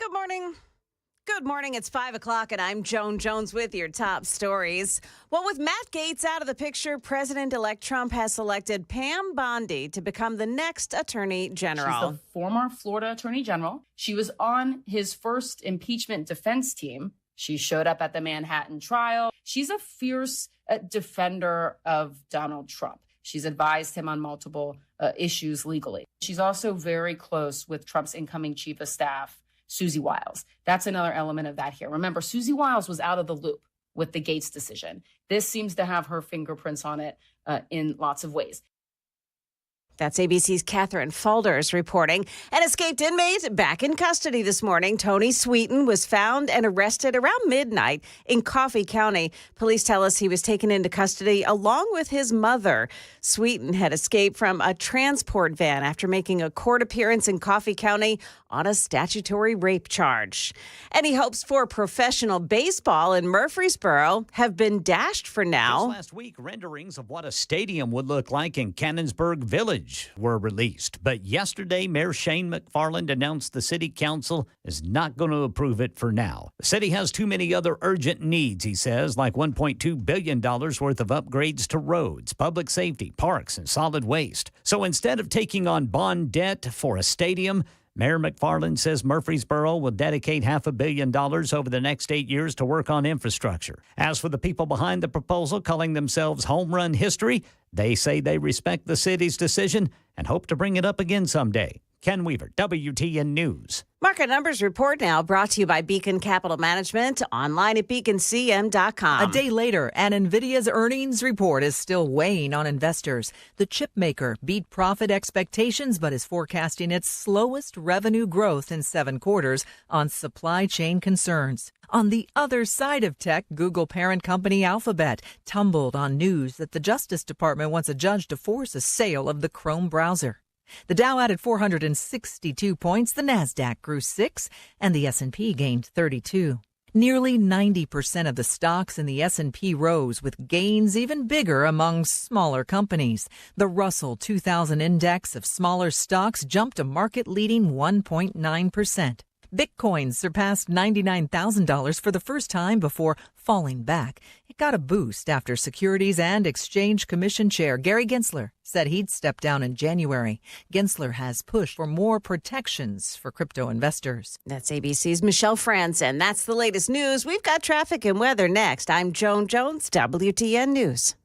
Good morning. Good morning. It's 5 o'clock, and I'm Joan Jones with your top stories. Well, with Matt Gaetz out of the picture, President-elect Trump has selected Pam Bondi to become the next Attorney General. She's the former Florida Attorney General. She was on his first impeachment defense team. She showed up at the Manhattan trial. She's a fierce defender of Donald Trump. She's advised him on multiple issues legally. She's also very close with Trump's incoming chief of staff, Susie Wiles. That's another element of that here. Remember, Susie Wiles was out of the loop with the Gaetz decision. This seems to have her fingerprints on it in lots of ways. That's ABC's Catherine Falders reporting. An escaped inmate back in custody this morning. Tony Sweeten was found and arrested around midnight in Coffee County. Police tell us he was taken into custody along with his mother. Sweeten had escaped from a transport van after making a court appearance in Coffee County on a statutory rape charge. Any hopes for professional baseball in Murfreesboro have been dashed for now. Just last week, renderings of what a stadium would look like in Cannonsburg Village were released. But yesterday, Mayor Shane McFarland announced the city council is not going to approve it for now. The city has too many other urgent needs, he says, like $1.2 billion worth of upgrades to roads, public safety, parks, and solid waste. So instead of taking on bond debt for a stadium, Mayor McFarland says Murfreesboro will dedicate $500 million over the next 8 years to work on infrastructure. As for the people behind the proposal, calling themselves Home Run History, they say they respect the city's decision and hope to bring it up again someday. Ken Weaver, WTN News. Market Numbers Report now brought to you by Beacon Capital Management, online at beaconcm.com. A day later, and NVIDIA's earnings report is still weighing on investors. The chip maker beat profit expectations, but is forecasting its slowest revenue growth in 7 quarters on supply chain concerns. On the other side of tech, Google parent company Alphabet tumbled on news that the Justice Department wants a judge to force a sale of the Chrome browser. The Dow added 462 points, the Nasdaq grew 6, and the S&P gained 32. Nearly 90% of the stocks in the S&P rose, with gains even bigger among smaller companies. The Russell 2000 index of smaller stocks jumped a market-leading 1.9%. Bitcoin surpassed $99,000 for the first time before falling back. It got a boost after Securities and Exchange Commission Chair Gary Gensler said he'd step down in January. Gensler has pushed for more protections for crypto investors. That's ABC's Michelle Franzen. That's the latest news. We've got traffic and weather next. I'm Joan Jones, WTN News.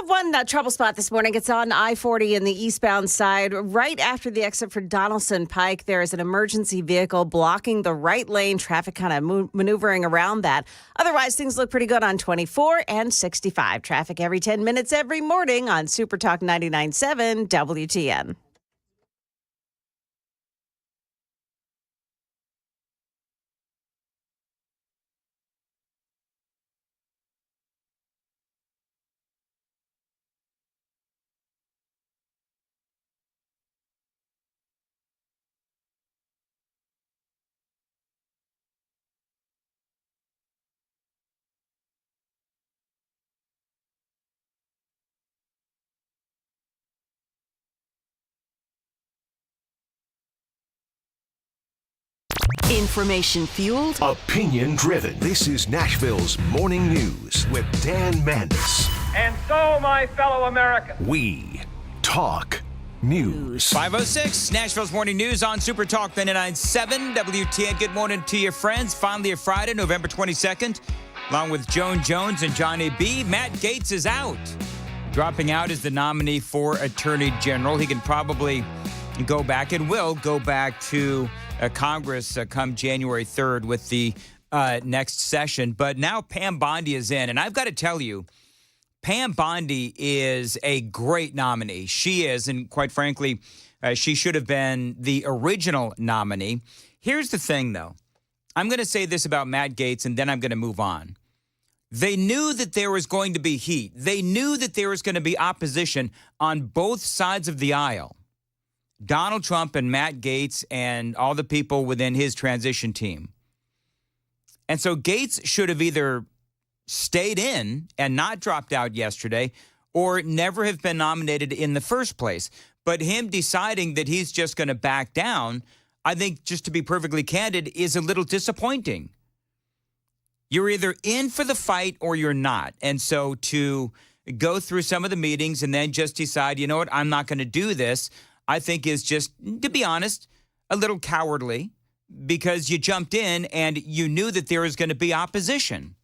Have one trouble spot this morning. It's on I-40 in the eastbound side. Right after the exit for Donaldson Pike, there is an emergency vehicle blocking the right lane. Traffic kind of maneuvering around that. Otherwise, things look pretty good on 24 and 65. Traffic every 10 minutes every morning on Super Talk 99.7 WTN. Information fueled, opinion driven. This is Nashville's Morning News with Dan Mandis. And so, my fellow Americans, we talk news. 5:06, Nashville's Morning News on Super Talk 99.7 WTN. Good morning to your friends. Finally a Friday, November 22nd. Along with Joan Jones and Johnny B. Matt Gaetz is out. Dropping out as the nominee for Attorney General. He can probably go back and will go back to Congress come January 3rd with the next session. But now Pam Bondi is in. And I've got to tell you, Pam Bondi is a great nominee. She is. And quite frankly, she should have been the original nominee. Here's the thing, though. I'm going to say this about Matt Gaetz, and then I'm going to move on. They knew that there was going to be heat. They knew that there was going to be opposition on both sides of the aisle. Donald Trump and Matt Gaetz and all the people within his transition team. And so Gaetz should have either stayed in and not dropped out yesterday or never have been nominated in the first place. But him deciding that he's just going to back down, I think, just to be perfectly candid, is a little disappointing. You're either in for the fight or you're not. And so to go through some of the meetings and then just decide, you know what, I'm not going to do this, I think is just, to be honest, a little cowardly because you jumped in and you knew that there was going to be opposition.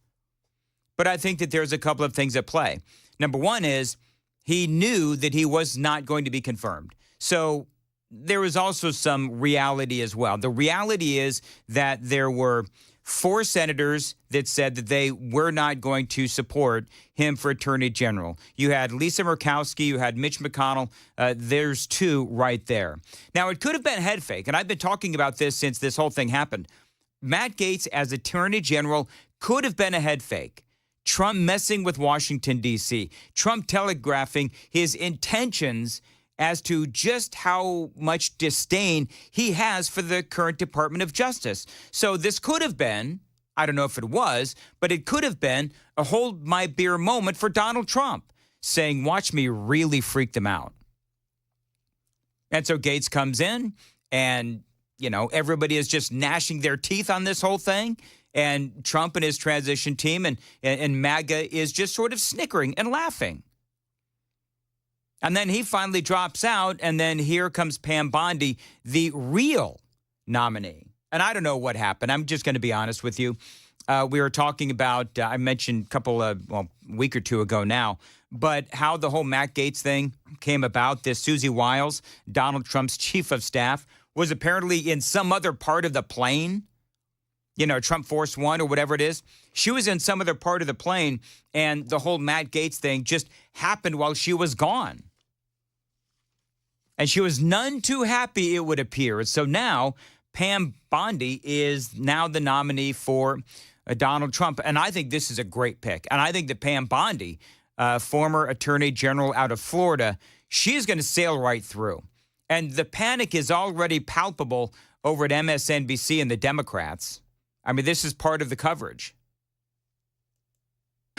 But I think that there's a couple of things at play. Number one is he knew that he was not going to be confirmed. So there was also some reality as well. The reality is that there were 4 senators that said that they were not going to support him for Attorney General. You had Lisa Murkowski, you had Mitch McConnell. There's 2 right there. Now, it could have been head fake, and I've been talking about this since this whole thing happened. Matt Gaetz as Attorney General could have been a head fake. Trump messing with Washington, D.C., Trump telegraphing his intentions as to just how much disdain he has for the current Department of Justice. So this could have been, I don't know if it was, but it could have been a hold my beer moment for Donald Trump, saying, watch me really freak them out. And so Gaetz comes in and, you know, everybody is just gnashing their teeth on this whole thing. And Trump and his transition team and MAGA is just sort of snickering and laughing. And then he finally drops out, and then here comes Pam Bondi, the real nominee. And I don't know what happened. I'm just going to be honest with you. We were talking about, I mentioned a week or 2 ago now, but how the whole Matt Gaetz thing came about. This Susie Wiles, Donald Trump's chief of staff, was apparently in some other part of the plane. You know, Trump Force One or whatever it is. She was in some other part of the plane, and the whole Matt Gaetz thing just happened while she was gone. And she was none too happy, it would appear. So now Pam Bondi is now the nominee for Donald Trump. And I think this is a great pick. And I think that Pam Bondi, former Attorney General out of Florida, she is going to sail right through. And the panic is already palpable over at MSNBC and the Democrats. I mean, this is part of the coverage.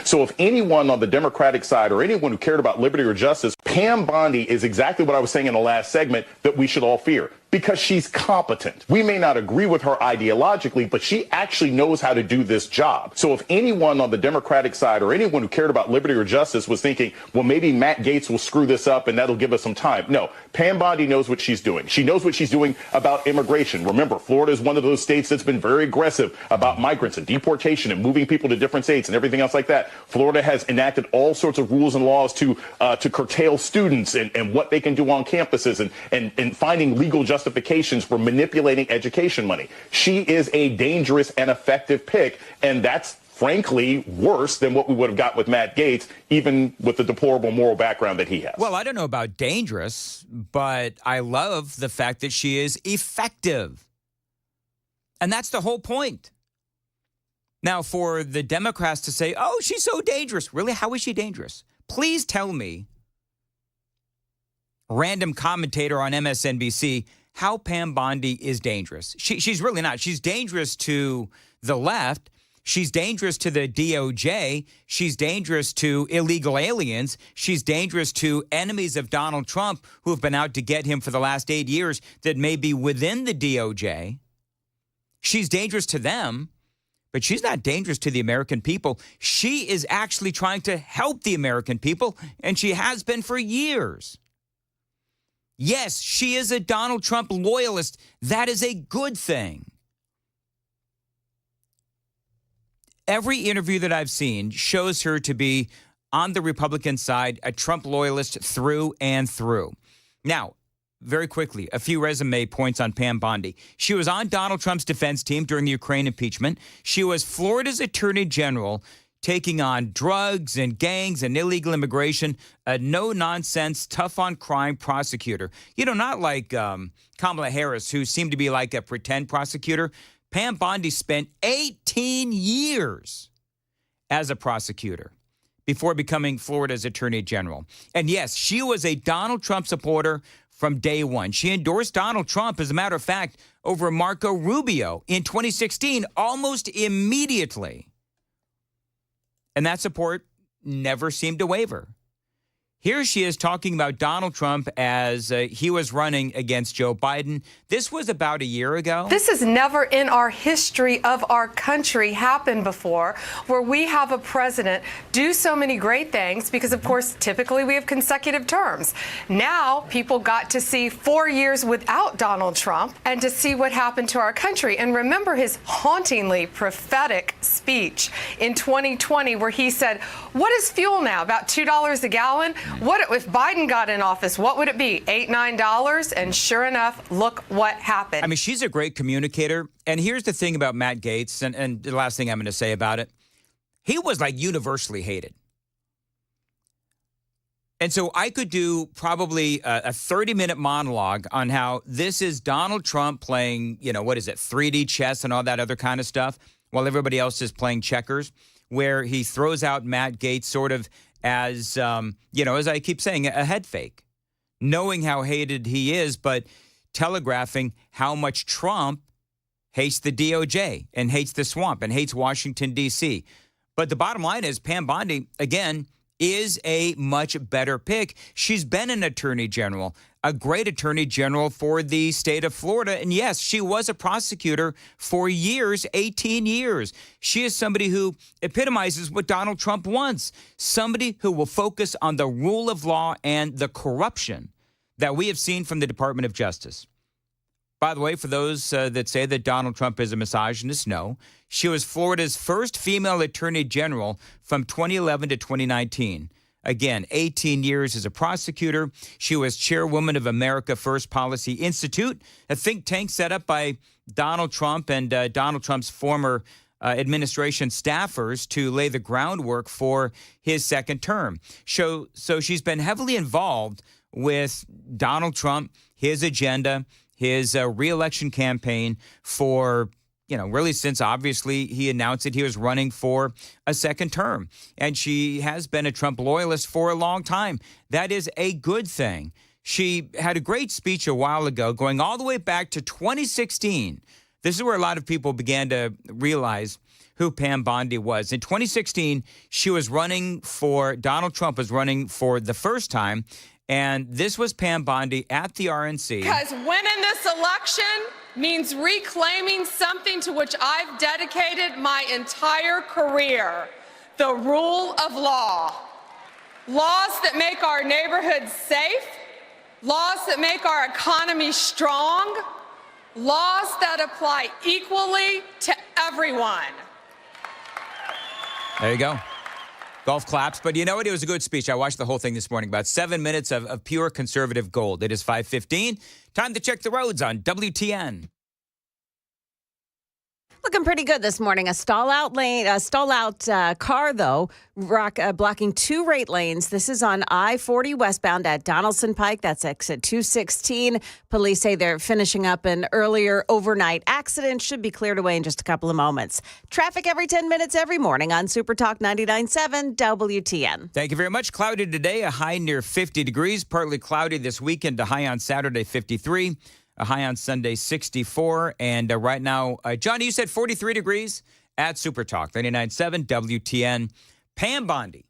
So if anyone on the Democratic side or anyone who cared about liberty or justice, Pam Bondi is exactly what I was saying in the last segment that we should all fear. Because she's competent. We may not agree with her ideologically, but she actually knows how to do this job. So if anyone on the Democratic side or anyone who cared about liberty or justice was thinking, well, maybe Matt Gaetz will screw this up and that'll give us some time. No, Pam Bondi knows what she's doing. She knows what she's doing about immigration. Remember, Florida is one of those states that's been very aggressive about migrants and deportation and moving people to different states and everything else like that. Florida has enacted all sorts of rules and laws to curtail students and what they can do on campuses and finding legal justifications for manipulating education money. She is a dangerous and effective pick, and that's frankly worse than what we would have got with Matt Gaetz, even with the deplorable moral background that he has. Well, I don't know about dangerous, but I love the fact that she is effective. And that's the whole point. Now, for the Democrats to say, oh, she's so dangerous. Really? How is she dangerous? Please tell me, random commentator on MSNBC, how Pam Bondi is dangerous. She's really not. She's dangerous to the left. She's dangerous to the DOJ. She's dangerous to illegal aliens. She's dangerous to enemies of Donald Trump who have been out to get him for the last 8 years that may be within the DOJ. She's dangerous to them, but she's not dangerous to the American people. She is actually trying to help the American people, and she has been for years. Yes, she is a Donald Trump loyalist. That is a good thing. Every interview that I've seen shows her to be on the Republican side, a Trump loyalist through and through. Now, very quickly, a few resume points on Pam Bondi. She was on Donald Trump's defense team during the Ukraine impeachment. She was Florida's attorney general, taking on drugs and gangs and illegal immigration, a no-nonsense, tough-on-crime prosecutor. You know, not like Kamala Harris, who seemed to be like a pretend prosecutor. Pam Bondi spent 18 years as a prosecutor before becoming Florida's attorney general. And yes, she was a Donald Trump supporter from day one. She endorsed Donald Trump, as a matter of fact, over Marco Rubio in 2016, almost immediately. And that support never seemed to waver. Here she is talking about Donald Trump as he was running against Joe Biden. This was about a year ago. This has never in our history of our country happened before, where we have a president do so many great things because, of course, typically we have consecutive terms. Now people got to see 4 years without Donald Trump and to see what happened to our country. And remember his hauntingly prophetic speech in 2020 where he said, what is fuel now? About $2 a gallon? What if Biden got in office? What would it be? $8, $9? And sure enough, look what happened. I mean, she's a great communicator. And here's the thing about Matt Gaetz, and the last thing I'm going to say about it. He was like universally hated. And so I could do probably a 30-minute monologue on how this is Donald Trump playing, 3D chess and all that other kind of stuff, while everybody else is playing checkers, where he throws out Matt Gaetz sort of as, as I keep saying, a head fake, knowing how hated he is, but telegraphing how much Trump hates the DOJ and hates the swamp and hates Washington, D.C. But the bottom line is Pam Bondi, again, is a much better pick. She's been an attorney general, a great attorney general for the state of Florida. And yes, she was a prosecutor for years, 18 years. She is somebody who epitomizes what Donald Trump wants, somebody who will focus on the rule of law and the corruption that we have seen from the Department of Justice. By the way, for those that say that Donald Trump is a misogynist, no. She was Florida's first female attorney general from 2011 to 2019. Again, 18 years as a prosecutor. She was chairwoman of America First Policy Institute, a think tank set up by Donald Trump and Donald Trump's former administration staffers to lay the groundwork for his second term. So she's been heavily involved with Donald Trump, his agenda, his reelection campaign for really since obviously he announced that he was running for a second term. And she has been a Trump loyalist for a long time. That is a good thing. She had a great speech a while ago going all the way back to 2016. This is where a lot of people began to realize who Pam Bondi was. In 2016, Donald Trump was running for the first time. And this was Pam Bondi at the RNC. Because winning this election means reclaiming something to which I've dedicated my entire career, the rule of law. Laws that make our neighborhoods safe, laws that make our economy strong, laws that apply equally to everyone. There you go. Golf claps. But you know what? It was a good speech. I watched the whole thing this morning. About 7 minutes of pure conservative gold. It is 5:15. Time to check the roads on WTN. Looking pretty good this morning. A stall-out car, though, blocking 2 right lanes. This is on I-40 westbound at Donaldson Pike. That's exit 216. Police say they're finishing up an earlier overnight accident. Should be cleared away in just a couple of moments. Traffic every 10 minutes every morning on Super Talk 99.7 WTN. Thank you very much. Cloudy today, a high near 50 degrees. Partly cloudy this weekend, a high on Saturday, 53. A high on Sunday, 64. And right now, Johnny, you said 43 degrees at Super Talk 99.7 WTN. Pam Bondi,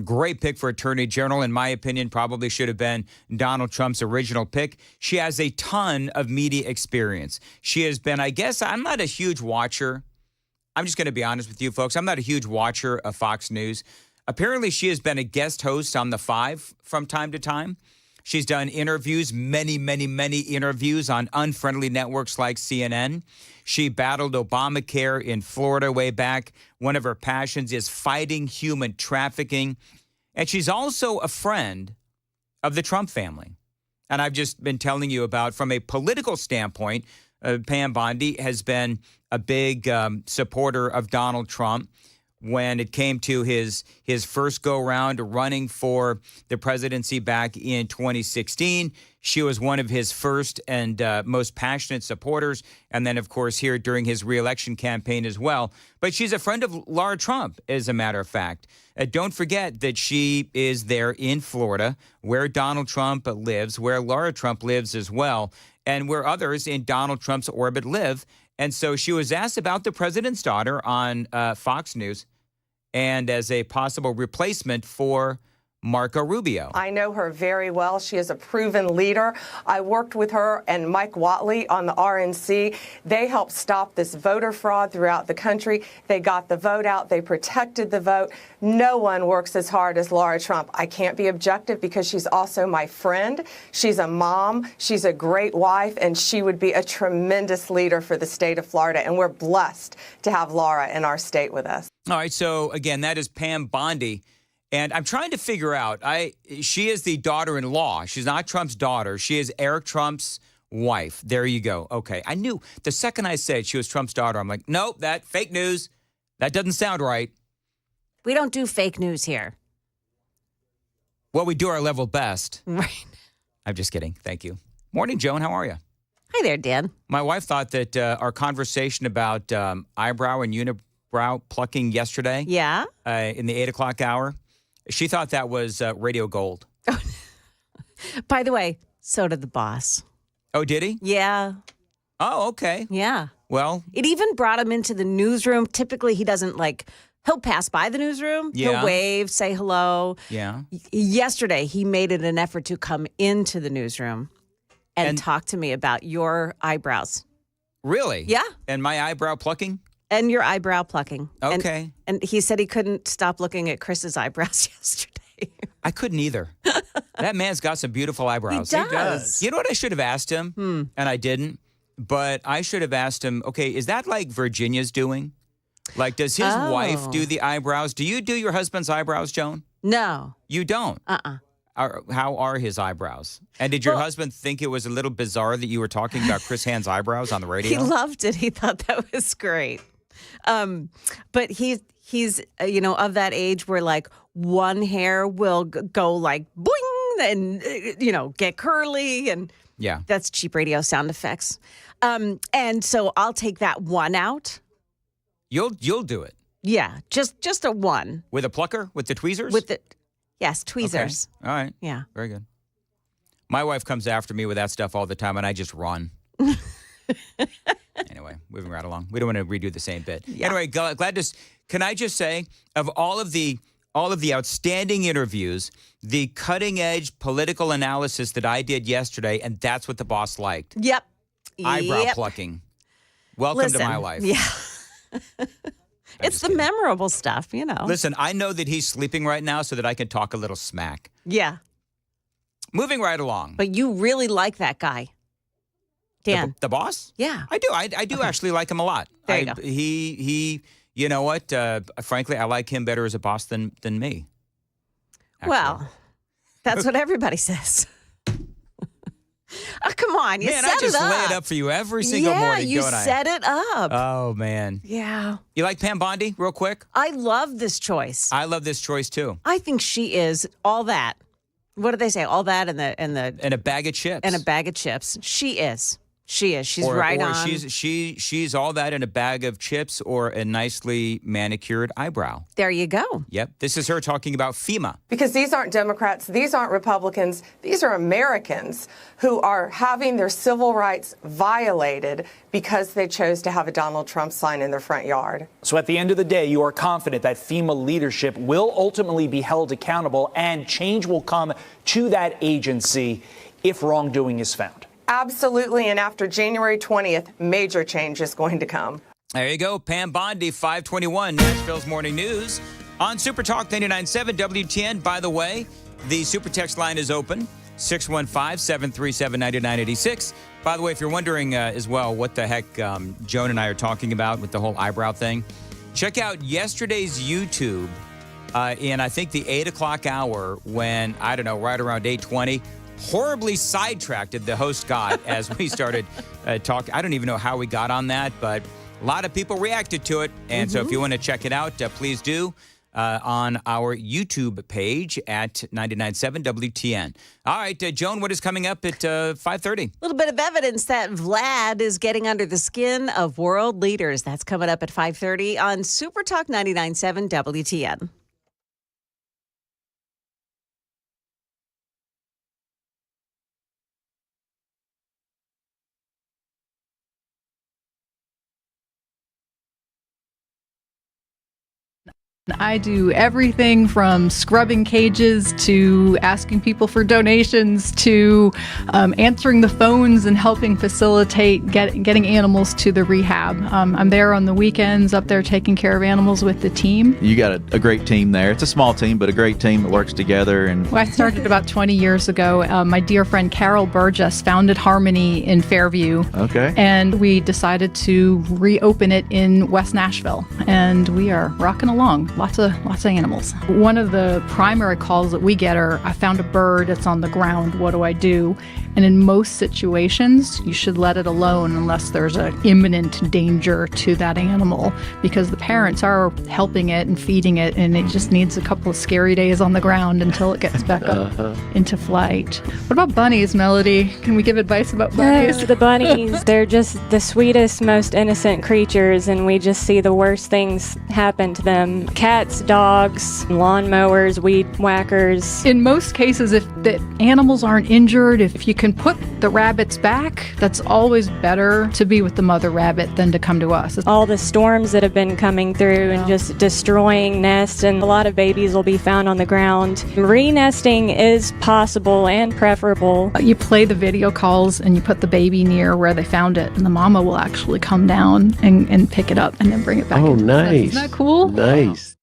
great pick for Attorney General. In my opinion, probably should have been Donald Trump's original pick. She has a ton of media experience. She has been, I guess, I'm not a huge watcher. I'm just going to be honest with you, folks. I'm not a huge watcher of Fox News. Apparently, she has been a guest host on The Five from time to time. She's done interviews, many interviews on unfriendly networks like CNN. She battled Obamacare in Florida way back. One of her passions is fighting human trafficking. And she's also a friend of the Trump family. And I've just been telling you about, from a political standpoint, Pam Bondi has been a big supporter of Donald Trump. When it came to his first go-round running for the presidency back in 2016. She was one of his first and most passionate supporters. And then, of course, here during his reelection campaign as well. But she's a friend of Laura Trump, as a matter of fact. Don't forget that she is there in Florida, where Donald Trump lives, where Laura Trump lives as well, and where others in Donald Trump's orbit live. And so she was asked about the president's daughter on Fox News and as a possible replacement for Marco Rubio. I know her very well. She is a proven leader. I worked with her and Mike Whatley on the RNC. They helped stop this voter fraud throughout the country. They got the vote out. They protected the vote. No one works as hard as Laura Trump. I can't be objective because she's also my friend. She's a mom. She's a great wife, and she would be a tremendous leader for the state of Florida. And we're blessed to have Laura in our state with us. All right. So, again, that is Pam Bondi. And I'm trying to figure out, she is the daughter-in-law. She's not Trump's daughter. She is Eric Trump's wife. There you go. Okay. I knew the second I said she was Trump's daughter, I'm like, nope, that fake news. That doesn't sound right. We don't do fake news here. Well, we do our level best. Right. I'm just kidding. Thank you. Morning, Joan. How are you? Hi there, Dan. My wife thought that our conversation about eyebrow and unibrow plucking yesterday in the 8 o'clock hour, she thought that was radio gold. By the way, so did the boss. Oh, did he? Yeah. Oh, okay. Yeah. Well, it even brought him into the newsroom. Typically, he doesn't he'll pass by the newsroom. Yeah. He'll wave, say hello. Yeah. Yesterday, he made it an effort to come into the newsroom and talk to me about your eyebrows. Really? Yeah. And my eyebrow plucking? And your eyebrow plucking. Okay. And he said he couldn't stop looking at Chris's eyebrows yesterday. I couldn't either. That man's got some beautiful eyebrows. He does. You know what I should have asked him? And I didn't. But I should have asked him, okay, is that like Virginia's doing? Like, does his wife do the eyebrows? Do you do your husband's eyebrows, Joan? No. You don't? How are his eyebrows? And did your husband think it was a little bizarre that you were talking about Chris Hand's eyebrows on the radio? He loved it. He thought that was great. But he's of that age where one hair will go like boing and get curly, and that's cheap radio sound effects. And so I'll take that one out. You'll do it. Yeah, just a one with a plucker, with the tweezers. Yes, tweezers. Okay. All right. Yeah. Very good. My wife comes after me with that stuff all the time, and I just run. Anyway, moving right along. We don't want to redo the same bit. Yeah. Anyway, glad to. Can I just say, of all of the all of the outstanding interviews, the cutting-edge political analysis that I did yesterday, and that's what the boss liked. Yep. Eyebrow plucking. Welcome to my life. Yeah. It's the memorable stuff, you know. Listen, I know that he's sleeping right now so that I can talk a little smack. Yeah. Moving right along. But you really like that guy, Dan. The boss? Yeah. I do. I do actually like him a lot. There you go. He. You know what? Frankly, I like him better as a boss than me. Actually. Well, that's what everybody says. Oh, come on. You man, set I just it up. lay it up for you every single morning, you don't I? set it up. Oh, man. Yeah. You like Pam Bondi, real quick? I love this choice. I love this choice, too. I think she is all that. What do they say? All that and a bag of chips. And a bag of chips. She is. She is. She's or right on. She's all that in a bag of chips or a nicely manicured eyebrow. There you go. Yep. This is her talking about FEMA. Because these aren't Democrats, these aren't Republicans, these are Americans who are having their civil rights violated because they chose to have a Donald Trump sign in their front yard. So at the end of the day, you are confident that FEMA leadership will ultimately be held accountable and change will come to that agency if wrongdoing is found. Absolutely, and after January 20th, major change is going to come. There you go, Pam Bondi, 521, Nashville's Morning News on Super Talk 99.7 WTN. By the way, the Super Text line is open, 615-737-9986. By the way, if you're wondering as well what the heck Joan and I are talking about with the whole eyebrow thing, check out yesterday's YouTube in, I think, the 8 o'clock hour when, I don't know, right around 8:20, horribly sidetracked the host got as we started talking. I don't even know how we got on that, but a lot of people reacted to it. And so if you want to check it out, please do on our YouTube page at 99.7 WTN. All right, Joan, what is coming up at 5:30? A little bit of evidence that Vlad is getting under the skin of world leaders. That's coming up at 5:30 on Super Talk 99.7 WTN. I do everything from scrubbing cages to asking people for donations to answering the phones and helping facilitate getting animals to the rehab. I'm there on the weekends, up there taking care of animals with the team. You got a great team there. It's a small team, but a great team that works together. And I started about 20 years ago. My dear friend Carol Burgess founded Harmony in Fairview. Okay. And we decided to reopen it in West Nashville. And we are rocking along. Lots of animals. One of the primary calls that we get are, I found a bird, it's on the ground, what do I do? And in most situations, you should let it alone unless there's an imminent danger to that animal, because the parents are helping it and feeding it, and it just needs a couple of scary days on the ground until it gets back up into flight. What about bunnies, Melody? Can we give advice about bunnies? The bunnies, they're just the sweetest, most innocent creatures, and we just see the worst things happen to them. Cats, dogs, lawnmowers, weed whackers. In most cases, if the animals aren't injured, if you can put the rabbits back, that's always better to be with the mother rabbit than to come to us. All the storms that have been coming through and just destroying nests, and a lot of babies will be found on the ground. Re-nesting is possible and preferable. You play the video calls and you put the baby near where they found it, and the mama will actually come down and pick it up and then bring it back. Oh, nice. Isn't that cool? Nice.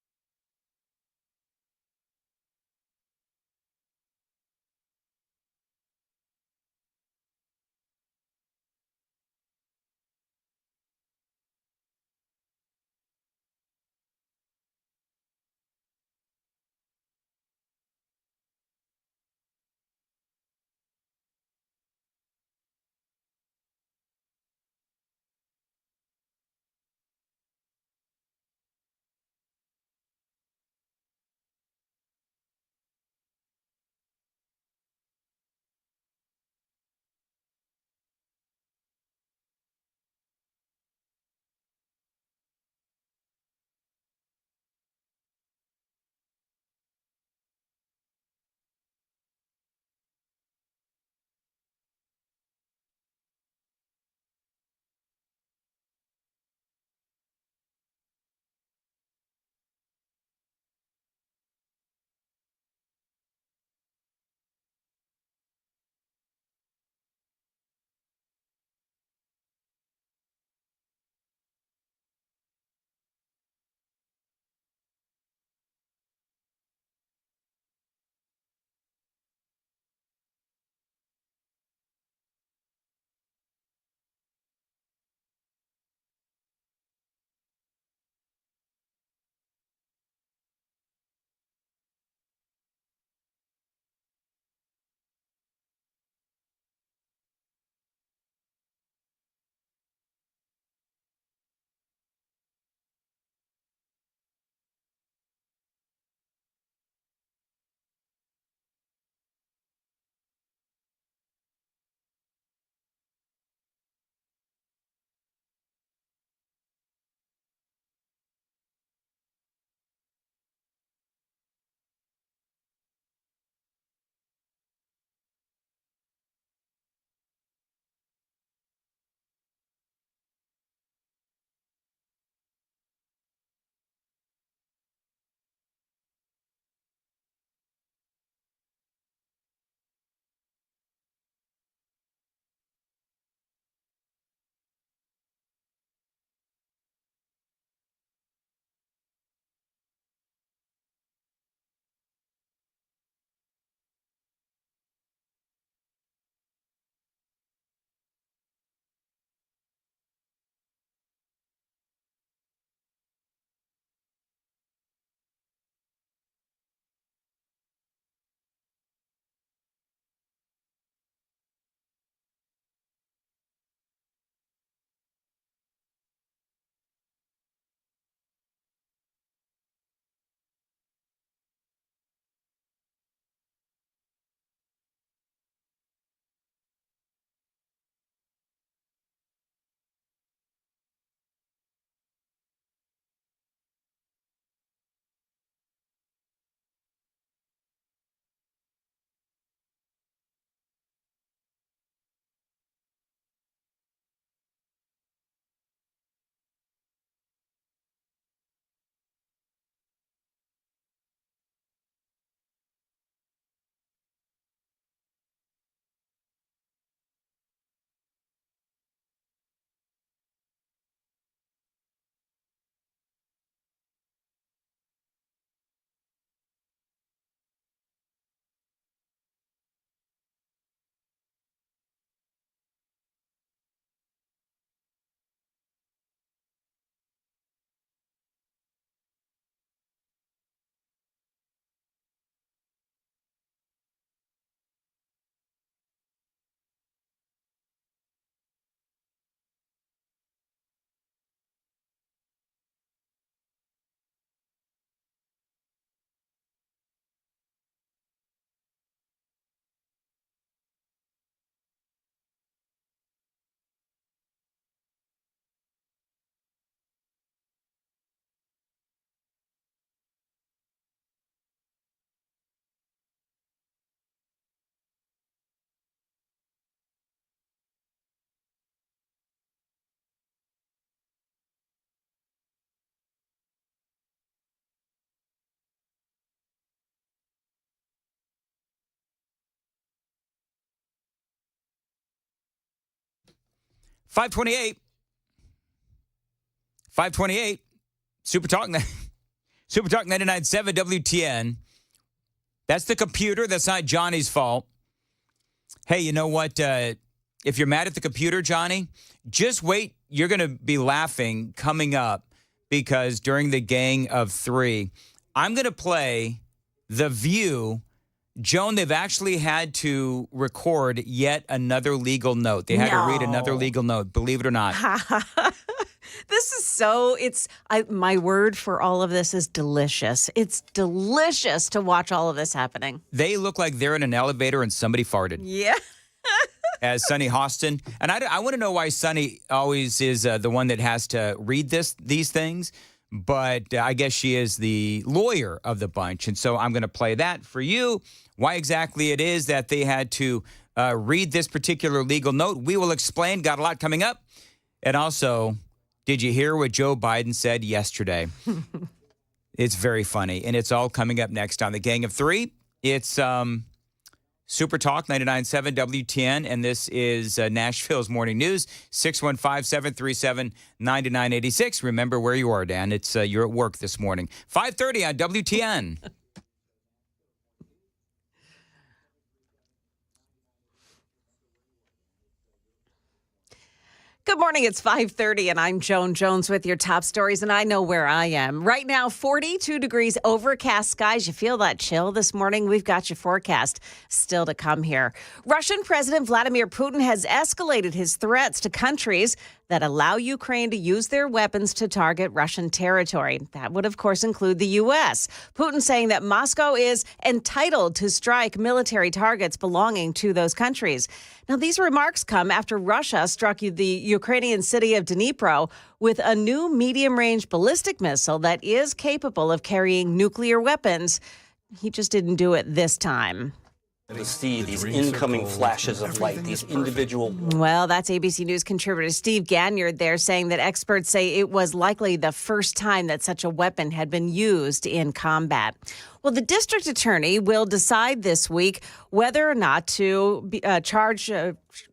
528. 528. Super Talk 99.7 WTN. That's the computer. That's not Johnny's fault. Hey, you know what? If you're mad at the computer, Johnny, just wait. You're going to be laughing coming up because during the Gang of Three, I'm going to play The View. Joan, they've actually had to record yet another legal note. They had to read another legal note, believe it or not. This is my word for all of this is delicious. It's delicious to watch all of this happening. They look like they're in an elevator and somebody farted. Yeah. As Sunny Hostin. And I want to know why Sunny always is the one that has to read these things. But I guess she is the lawyer of the bunch. And so I'm going to play that for you. Why exactly it is that they had to read this particular legal note, we will explain. Got a lot coming up. And also, did you hear what Joe Biden said yesterday? It's very funny. And it's all coming up next on the Gang of Three. It's Super Talk 99.7 WTN, and this is Nashville's Morning News, 615-737-9986. Remember where you are, Dan. It's you're at work this morning. 5:30 on WTN. Good morning. It's 5:30, and I'm Joan Jones with your top stories, and I know where I am. Right now, 42 degrees, overcast skies. You feel that chill this morning? We've got your forecast still to come here. Russian President Vladimir Putin has escalated his threats to countries that allow Ukraine to use their weapons to target Russian territory. That would, of course, include the U.S. Putin saying that Moscow is entitled to strike military targets belonging to those countries. Now, these remarks come after Russia struck the Ukrainian city of Dnipro with a new medium-range ballistic missile that is capable of carrying nuclear weapons. He just didn't do it this time. We see these incoming flashes of light, these individual... Well, that's ABC News contributor Steve Ganyard there saying that experts say it was likely the first time that such a weapon had been used in combat. Well, the district attorney will decide this week whether or not to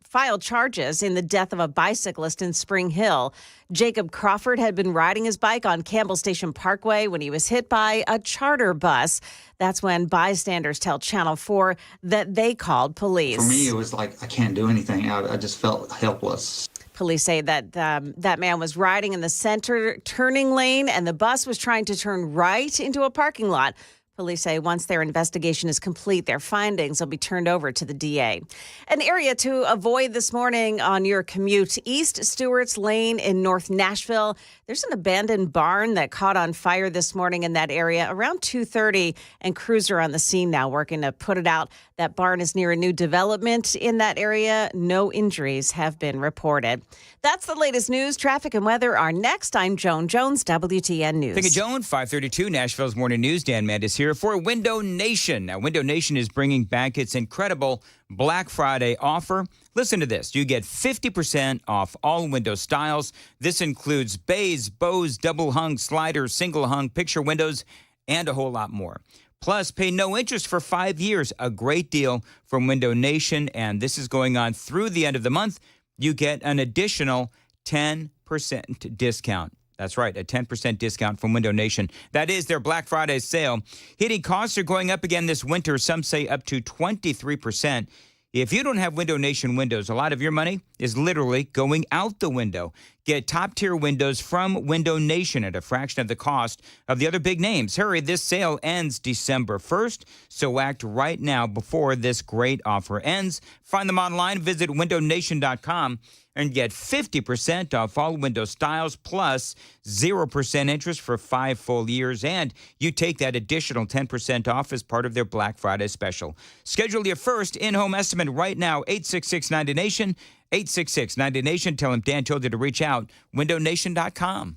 file charges in the death of a bicyclist in Spring Hill. Jacob Crawford had been riding his bike on Campbell Station Parkway when he was hit by a charter bus. That's when bystanders tell Channel 4 that they called police. For me, it was like I can't do anything. I just felt helpless. Police say that that man was riding in the center turning lane and the bus was trying to turn right into a parking lot. Police say once their investigation is complete, their findings will be turned over to the DA. An area to avoid this morning on your commute, East Stewart's Lane in North Nashville. There's an abandoned barn that caught on fire this morning in that area around 2:30, and crews are on the scene now working to put it out. That barn is near a new development in that area. No injuries have been reported. That's the latest news. Traffic and weather are next. I'm Joan Jones, WTN News. Thank you, Joan. 5:32, Nashville's Morning News. Dan Mandis here for Window Nation. Now, Window Nation is bringing back its incredible Black Friday offer. Listen to this. You get 50% off all window styles. This includes bays, bows, double hung, sliders, single hung, picture windows, and a whole lot more. Plus, pay no interest for 5 years. A great deal from Window Nation, and this is going on through the end of the month. You get an additional 10% discount. That's right, a 10% discount from Window Nation. That is their Black Friday sale. Heating costs are going up again this winter, some say up to 23%. If you don't have Window Nation windows, a lot of your money is literally going out the window. Get top-tier windows from Window Nation at a fraction of the cost of the other big names. Hurry, this sale ends December 1st, so act right now before this great offer ends. Find them online, visit windownation.com, and get 50% off all window styles plus 0% interest for 5 full years. And you take that additional 10% off as part of their Black Friday special. Schedule your first in-home estimate right now, 866-90NATION, 866-90NATION. Tell them Dan told you to reach out, windownation.com.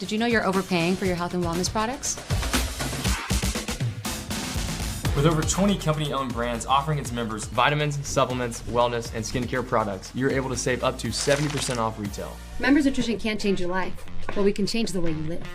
Did you know you're overpaying for your health and wellness products? With over 20 company-owned brands offering its members vitamins, supplements, wellness, and skincare products, you're able to save up to 70% off retail. Members Nutrition can't change your life, but we can change the way you live.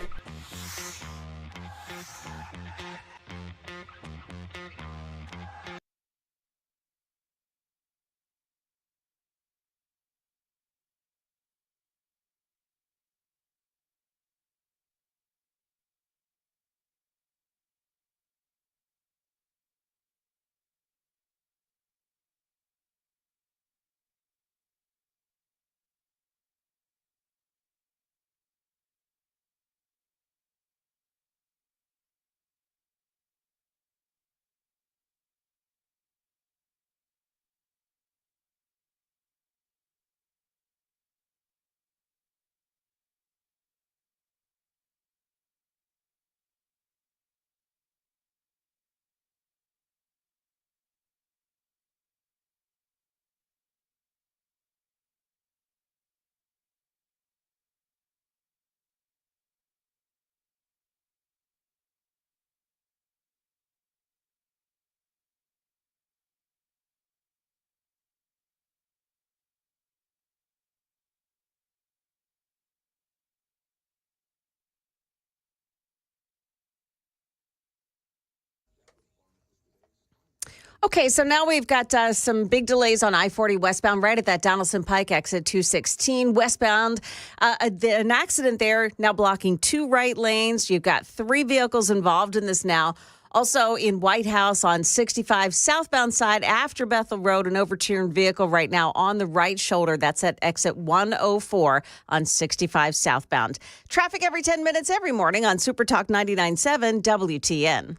Okay, so now we've got some big delays on I-40 westbound, right at that Donaldson Pike exit 216 westbound. An accident there now blocking 2 right lanes. You've got 3 vehicles involved in this now. Also in White House on 65 southbound side after Bethel Road, an overturned vehicle right now on the right shoulder. That's at exit 104 on 65 southbound. Traffic every 10 minutes every morning on Super Talk 99.7 WTN.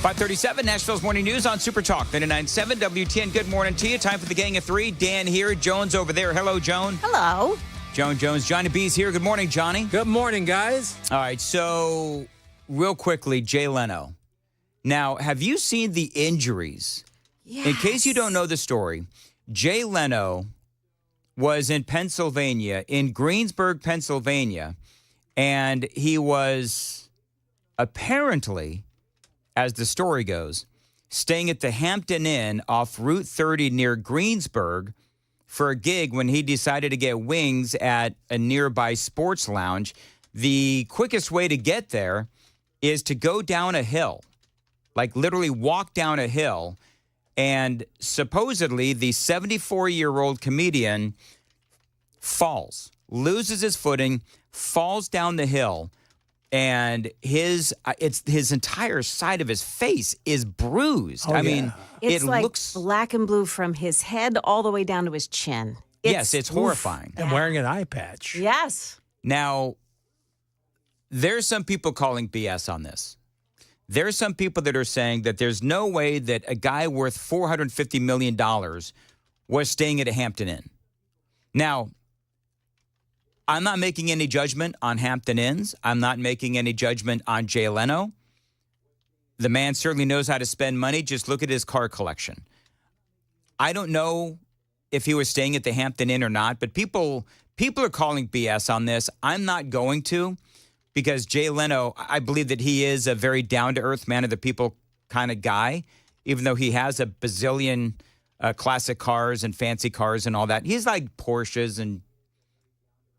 .537 Nashville's Morning News on Super Talk 99.7 WTN. Good morning to you. Time for the Gang of 3. Dan here, Jones over there. Hello, Joan. Hello. Joan Jones. Johnny B's here. Good morning, Johnny. Good morning, guys. All right, so real quickly, Jay Leno. Now, have you seen the injuries? Yes. In case you don't know the story, Jay Leno was in Pennsylvania, in Greensburg, Pennsylvania, and he was apparently, as the story goes, staying at the Hampton Inn off Route 30 near Greensburg for a gig when he decided to get wings at a nearby sports lounge. The quickest way to get there is to go down a hill, like literally walk down a hill. And supposedly the 74-year-old comedian falls, loses his footing, falls down the hill. And his entire side of his face is bruised. I mean, it's it like looks black and blue from his head all the way down to his chin. Yes, it's horrifying. And wearing an eye patch. Yes. Now, there's some people calling BS on this. There's some people that are saying that there's no way that a guy worth $450 million was staying at a Hampton Inn. Now, I'm not making any judgment on Hampton Inns. I'm not making any judgment on Jay Leno. The man certainly knows how to spend money. Just look at his car collection. I don't know if he was staying at the Hampton Inn or not, but people are calling BS on this. I'm not going to, because Jay Leno, I believe that he is a very down-to-earth, man of the people kind of guy, even though he has a bazillion classic cars and fancy cars and all that. He's like Porsches and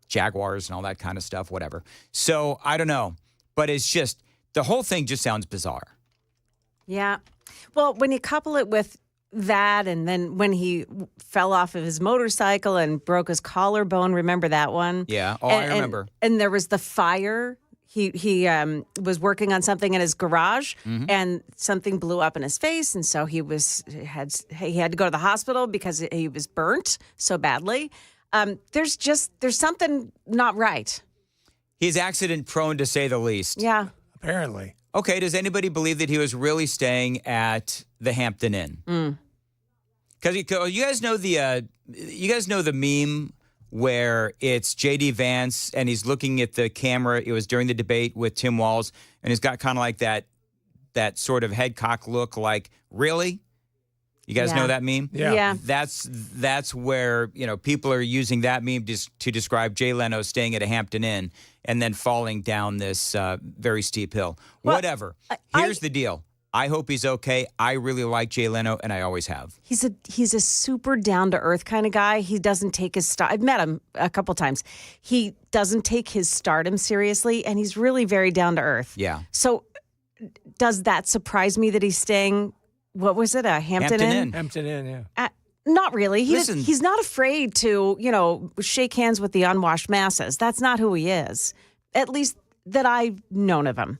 Jaguars and all that kind of stuff, whatever. So I don't know, but it's just, the whole thing just sounds bizarre. Yeah. Well, when you couple it with that, and then when he fell off of his motorcycle and broke his collarbone, remember that one? Yeah. Oh, I remember. And there was the fire. He was working on something in his garage, and something blew up in his face, and so he had to go to the hospital because he was burnt so badly. There's something not right. He's accident prone, to say the least. Yeah. Apparently. Okay, does anybody believe that he was really staying at the Hampton Inn? Because you guys know the meme where it's J.D. Vance and he's looking at the camera. It was during the debate with Tim Walz, and he's got kind of like that sort of head cock look, like, really? You guys know that meme? Yeah. That's where, people are using that meme to describe Jay Leno staying at a Hampton Inn and then falling down this very steep hill. Well, whatever. Here's the deal. I hope he's okay. I really like Jay Leno, and I always have. He's a super down-to-earth kind of guy. He doesn't take his star. I've met him a couple times. He doesn't take his stardom seriously, and he's really very down-to-earth. Yeah. So does that surprise me that he's staying, what was it, a Hampton Inn? Hampton Inn, yeah. Not really. Listen. He's not afraid to, shake hands with the unwashed masses. That's not who he is, at least that I've known of him.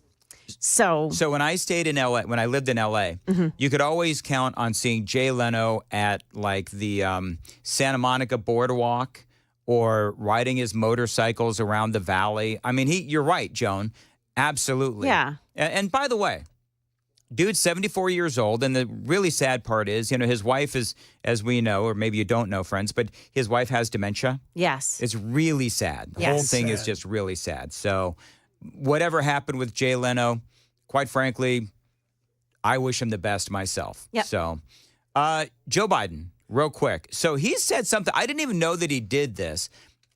So when I stayed in L.A., when I lived in L.A., you could always count on seeing Jay Leno at like the Santa Monica Boardwalk or riding his motorcycles around the valley. I mean, you're right, Joan. Absolutely. Yeah. And by the way, dude's 74 years old, and the really sad part is, his wife is, as we know, or maybe you don't know, friends, but his wife has dementia. Yes. It's really sad. The whole thing is just really sad. So whatever happened with Jay Leno, quite frankly, I wish him the best myself. Yep. So Joe Biden, real quick. So he said something. I didn't even know that he did this.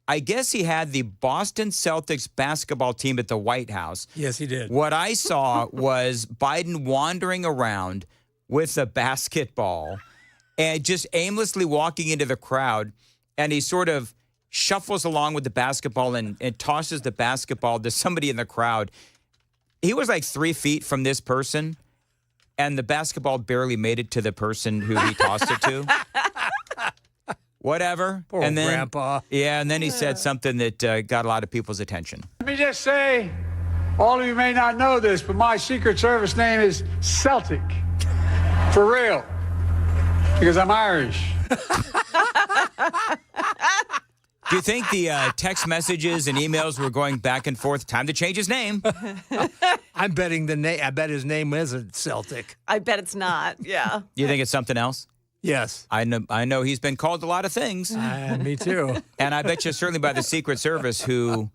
I guess he had the Boston Celtics basketball team at the White House. Yes, he did. What I saw was Biden wandering around with a basketball and just aimlessly walking into the crowd, and he sort of shuffles along with the basketball and tosses the basketball to somebody in the crowd. He was like 3 feet from this person, and the basketball barely made it to the person who he tossed it to. Whatever. Poor and then, Grandpa. Yeah, and then he said something that got a lot of people's attention. Let me just say, all of you may not know this, but my Secret Service name is Celtic. For real. Because I'm Irish. Do you think the text messages and emails were going back and forth? Time to change his name. I'm betting I bet his name isn't Celtic. I bet it's not. Yeah. Do you think it's something else? Yes. I know he's been called a lot of things. Me too. And I bet you certainly by the Secret Service, who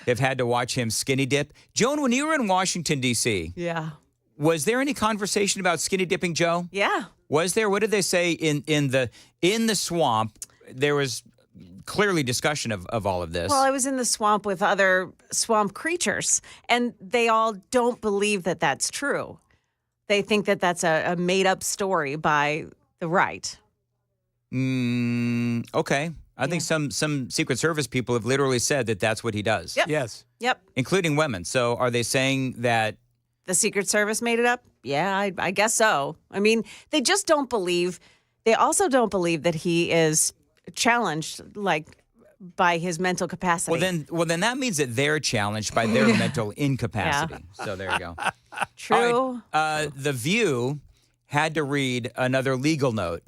have had to watch him skinny dip. Joan, when you were in Washington, D.C., Yeah. was there any conversation about skinny dipping Joe? Yeah. Was there? What did they say in the swamp? There was clearly discussion of all of this. Well, I was in the swamp with other swamp creatures, and they all don't believe that that's true. They think that that's a made-up story by the right. Okay. I think some Secret Service people have literally said that that's what he does. Yep. Yes. Yep. Including women. So are they saying that The Secret Service made it up? Yeah, I guess so. I mean, they just don't believe. They also don't believe that he is challenged, like, by his mental capacity. Well, then that means that they're challenged by their mental incapacity. Yeah. So there you go. True. All right, The View had to read another legal note.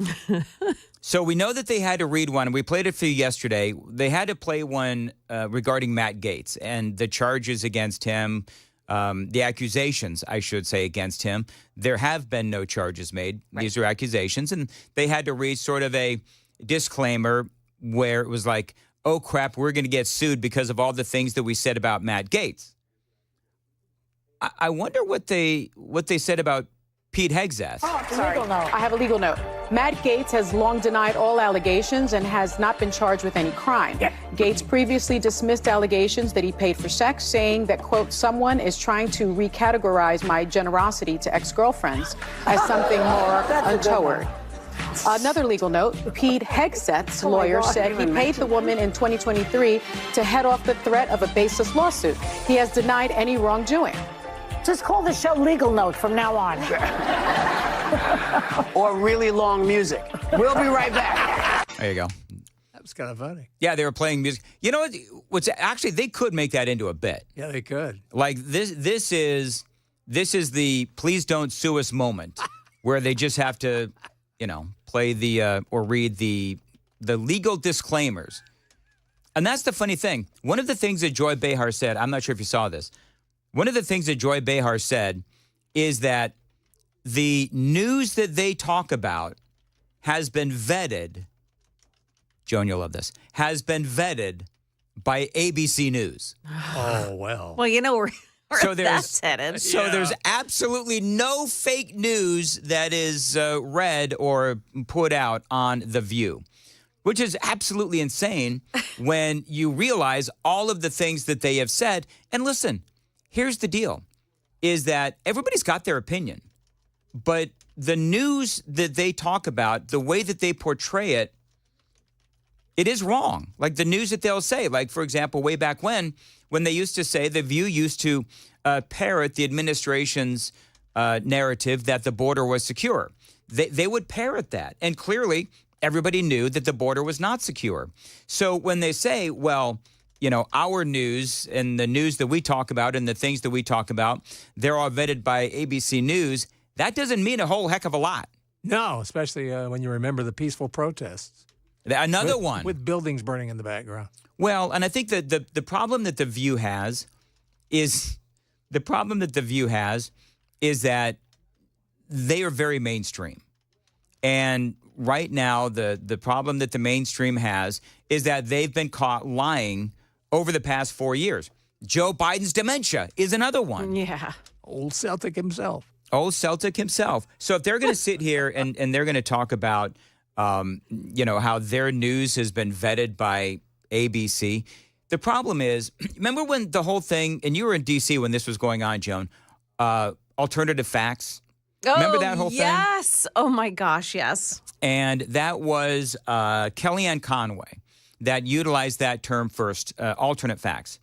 So we know that they had to read one. We played it for you yesterday. They had to play one regarding Matt Gaetz and the charges against him, the accusations, I should say, against him. There have been no charges made. Right. These are accusations. And they had to read sort of a disclaimer where it was like, oh, crap, we're going to get sued because of all the things that we said about Matt Gaetz. I wonder what they said about Pete Hegseth. Oh, sorry. I have a legal note. Matt Gaetz has long denied all allegations and has not been charged with any crime. Gaetz previously dismissed allegations that he paid for sex, saying that, quote, someone is trying to recategorize my generosity to ex-girlfriends as something more untoward. Another legal note, Pete Hegseth's lawyer said he paid the woman in 2023 to head off the threat of a baseless lawsuit. He has denied any wrongdoing. Just call the show Legal Note from now on. Or really long music. We'll be right back. There you go. That was kind of funny. Yeah, they were playing music. You know what's actually, they could make that into a bit. Yeah, they could. Like this is the please don't sue us moment where they just have to, play the or read the legal disclaimers. And that's the funny thing. One of the things that Joy Behar said, I'm not sure if you saw this. One of the things that Joy Behar said is that the news that they talk about has been vetted. Joan, you'll love this. Has been vetted by ABC News. Oh, well. Well, where that's headed. So there's absolutely no fake news that is read or put out on The View, which is absolutely insane when you realize all of the things that they have said. And listen, here's the deal, is that everybody's got their opinion, but the news that they talk about, the way that they portray it, it is wrong. Like the news that they'll say, like, for example, way back when they used to say, The View used to parrot the administration's narrative that the border was secure. They would parrot that. And clearly, everybody knew that the border was not secure. So when they say, well, our news and the news that we talk about and the things that we talk about, they're all vetted by ABC News, that doesn't mean a whole heck of a lot. No, especially when you remember the peaceful protests. Another one. With buildings burning in the background. Well, and I think that the problem that The View has is that they are very mainstream. And right now, the problem that the mainstream has is that they've been caught lying over the past 4 years. Joe Biden's dementia is another one. Yeah. Old Celtic himself. So if they're going to sit here and they're going to talk about, how their news has been vetted by ABC, the problem is, remember when the whole thing, and you were in D.C. when this was going on, Joan, alternative facts? Remember that whole thing? Yes. Oh, my gosh, yes. And that was Kellyanne Conway that utilized that term first, alternate facts.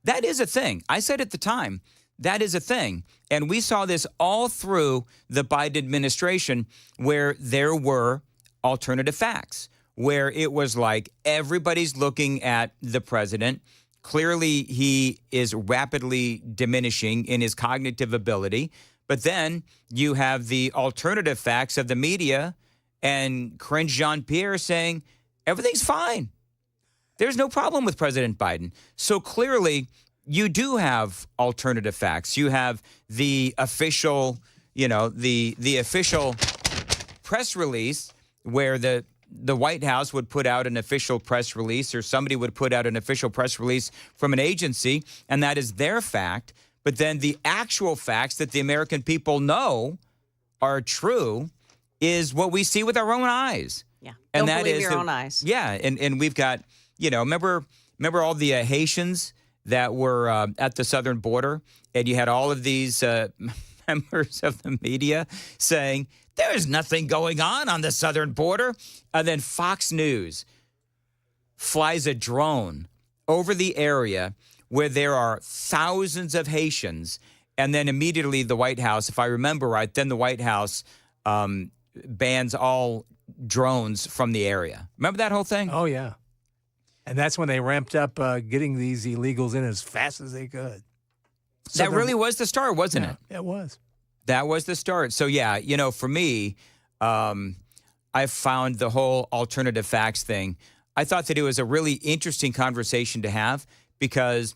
That is a thing. I said at the time, that is a thing. And we saw this all through the Biden administration where there were alternative facts, where it was like everybody's looking at the president. Clearly, he is rapidly diminishing in his cognitive ability. But then you have the alternative facts of the media and Cringe Jean-Pierre saying everything's fine. There's no problem with President Biden. So clearly, you do have alternative facts. You have the official, the official press release where the White House would put out an official press release, or somebody would put out an official press release from an agency, and that is their fact. But then the actual facts that the American people know are true is what we see with our own eyes. Yeah. And Don't that believe is your own eyes. Yeah. And we've got, remember all the Haitians that were at the southern border, and you had all of these members of the media saying, there's nothing going on the southern border. And then Fox News flies a drone over the area where there are thousands of Haitians. And then immediately the White House, if I remember right, then the White House bans all drones from the area. Remember that whole thing? Oh, yeah. And that's when they ramped up getting these illegals in as fast as they could. That really was the start, wasn't it? It was. That was the start. So, yeah, for me, I found the whole alternative facts thing, I thought that it was a really interesting conversation to have, because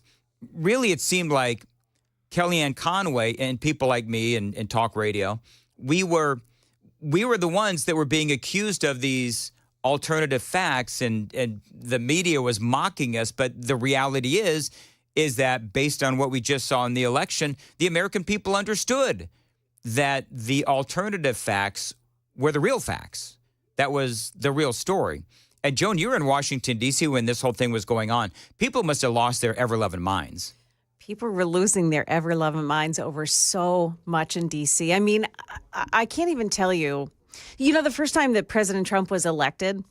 really it seemed like Kellyanne Conway and people like me and talk radio, we were the ones that were being accused of these alternative facts, and the media was mocking us. But the reality is that based on what we just saw in the election, the American people understood that the alternative facts were the real facts. that was the real story. And Joan, you were in Washington, D.C. when this whole thing was going on. People must have lost their ever-loving minds. People were losing their ever-loving minds over so much in D.C. I mean, I can't even tell you. You know, the first time that President Trump was elected,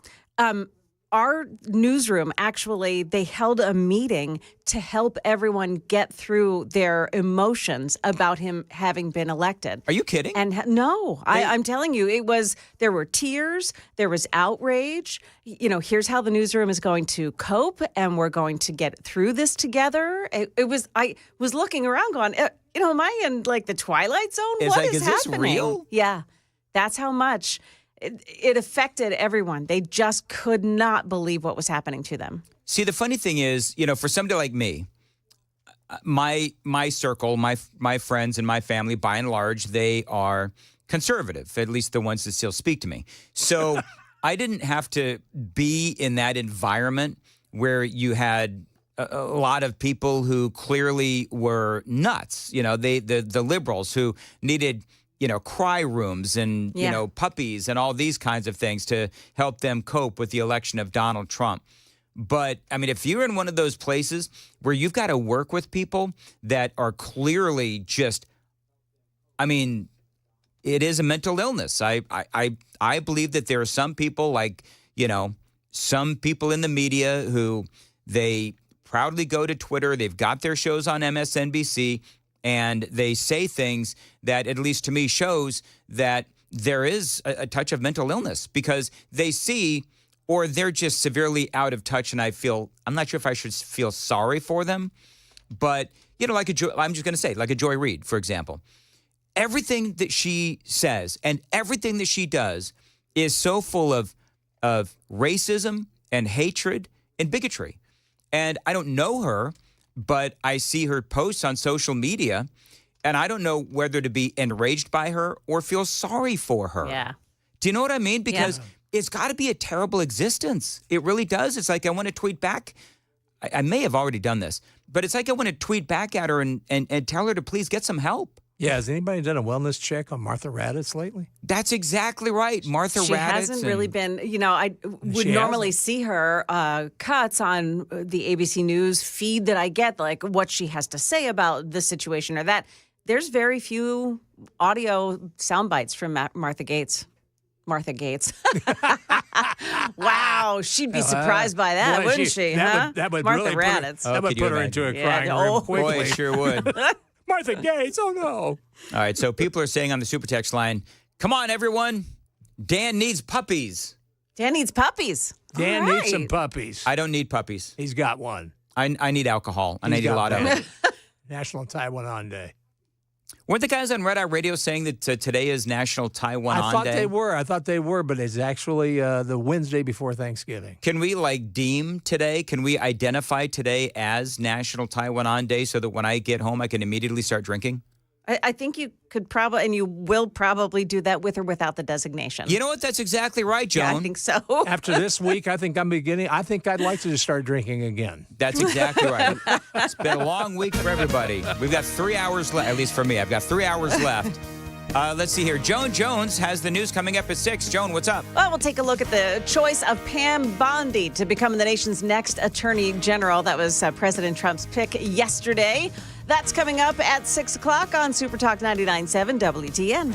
our newsroom, actually, they held a meeting to help everyone get through their emotions about him having been elected. Are you kidding? And no, I'm telling you, there were tears, there was outrage. You know, here's how the newsroom is going to cope, and we're going to get through this together. I was looking around going, you know, am I in like the Twilight Zone? What is happening? This real? Yeah, that's how much. It affected everyone. They just could not believe what was happening to them. See, the funny thing is, you know, for somebody like me, my circle, my friends and my family, by and large, they are conservative, at least the ones that still speak to me. So I didn't have to be in that environment where you had a lot of people who clearly were nuts. You know, the liberals who needed, you know, cry rooms and, you know, puppies and all these kinds of things to help them cope with the election of Donald Trump. But, I mean, if you're in one of those places where you've got to work with people that are clearly just, I mean, it is a mental illness. I believe that there are some people like, you know, some people in the media who they proudly go to Twitter. They've got their shows on MSNBC. And they say things that, at least to me, shows that there is a touch of mental illness because they see, or they're just severely out of touch. And I'm not sure if I should feel sorry for them, but, you know, I'm just going to say, like a Joy Reid, for example. Everything that she says and everything that she does is so full of racism and hatred and bigotry. And I don't know her, but I see her posts on social media, and I don't know whether to be enraged by her or feel sorry for her. Yeah. Do you know what I mean? Because it's got to be a terrible existence. It really does. It's like I want to tweet back. I may have already done this, but it's like I want to tweet back at her and tell her to please get some help. Yeah, has anybody done a wellness check on Martha Raddatz lately? That's exactly right. Martha Raddatz. She hasn't really been, you know, I would normally see her cuts on the ABC News feed that I get, like what she has to say about this situation or that. There's very few audio sound bites from Martha Gates. Martha Gates. Wow, she'd be surprised by that, wouldn't she? That would Martha really Raddatz. that would put her into a crying room quickly. Boy, it sure would. Martha Gates, oh no. All right, so people are saying on the super text line, come on, everyone. Dan needs puppies. Dan needs puppies. Dan needs some puppies. I don't need puppies. He's got one. I need alcohol, and I need a lot of it. National Taiwan Day. Weren't the guys on Red Eye Radio saying that today is National Taiwan Day? I thought they were, but it's actually the Wednesday before Thanksgiving. Can we deem today? Can we identify today as National Taiwan Day so that when I get home I can immediately start drinking? I think you could probably, and you will probably do that with or without the designation. You know what? That's exactly right, Joan. Yeah, I think so. After this week, I think I'd like to just start drinking again. That's exactly right. It's been a long week for everybody. We've got 3 hours left, at least for me. I've got 3 hours left. Let's see here. Joan Jones has the news coming up at 6. Joan, what's up? Well, we'll take a look at the choice of Pam Bondi to become the nation's next attorney general. That was President Trump's pick yesterday. That's coming up at 6 o'clock on Super Talk 99.7 WTN.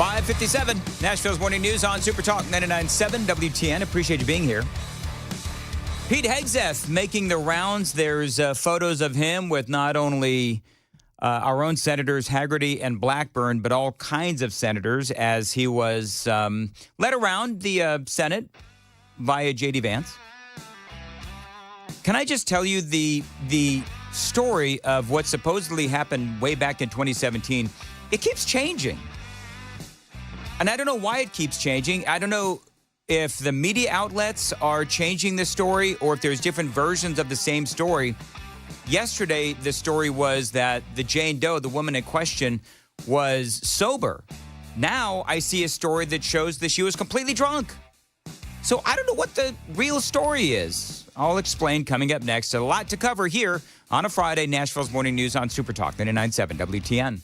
5:57, Nashville's Morning News on Super Talk 99.7 WTN. Appreciate you being here. Pete Hegseth making the rounds. There's photos of him with not only our own senators Haggerty and Blackburn, but all kinds of senators as he was led around the Senate via J.D. Vance. Can I just tell you the story of what supposedly happened way back in 2017? It keeps changing. And I don't know why it keeps changing. I don't know if the media outlets are changing the story or if there's different versions of the same story. Yesterday, the story was that the Jane Doe, the woman in question, was sober. Now I see a story that shows that she was completely drunk. So I don't know what the real story is. I'll explain coming up next. A lot to cover here on a Friday, Nashville's Morning News on Super Talk 99.7 WTN.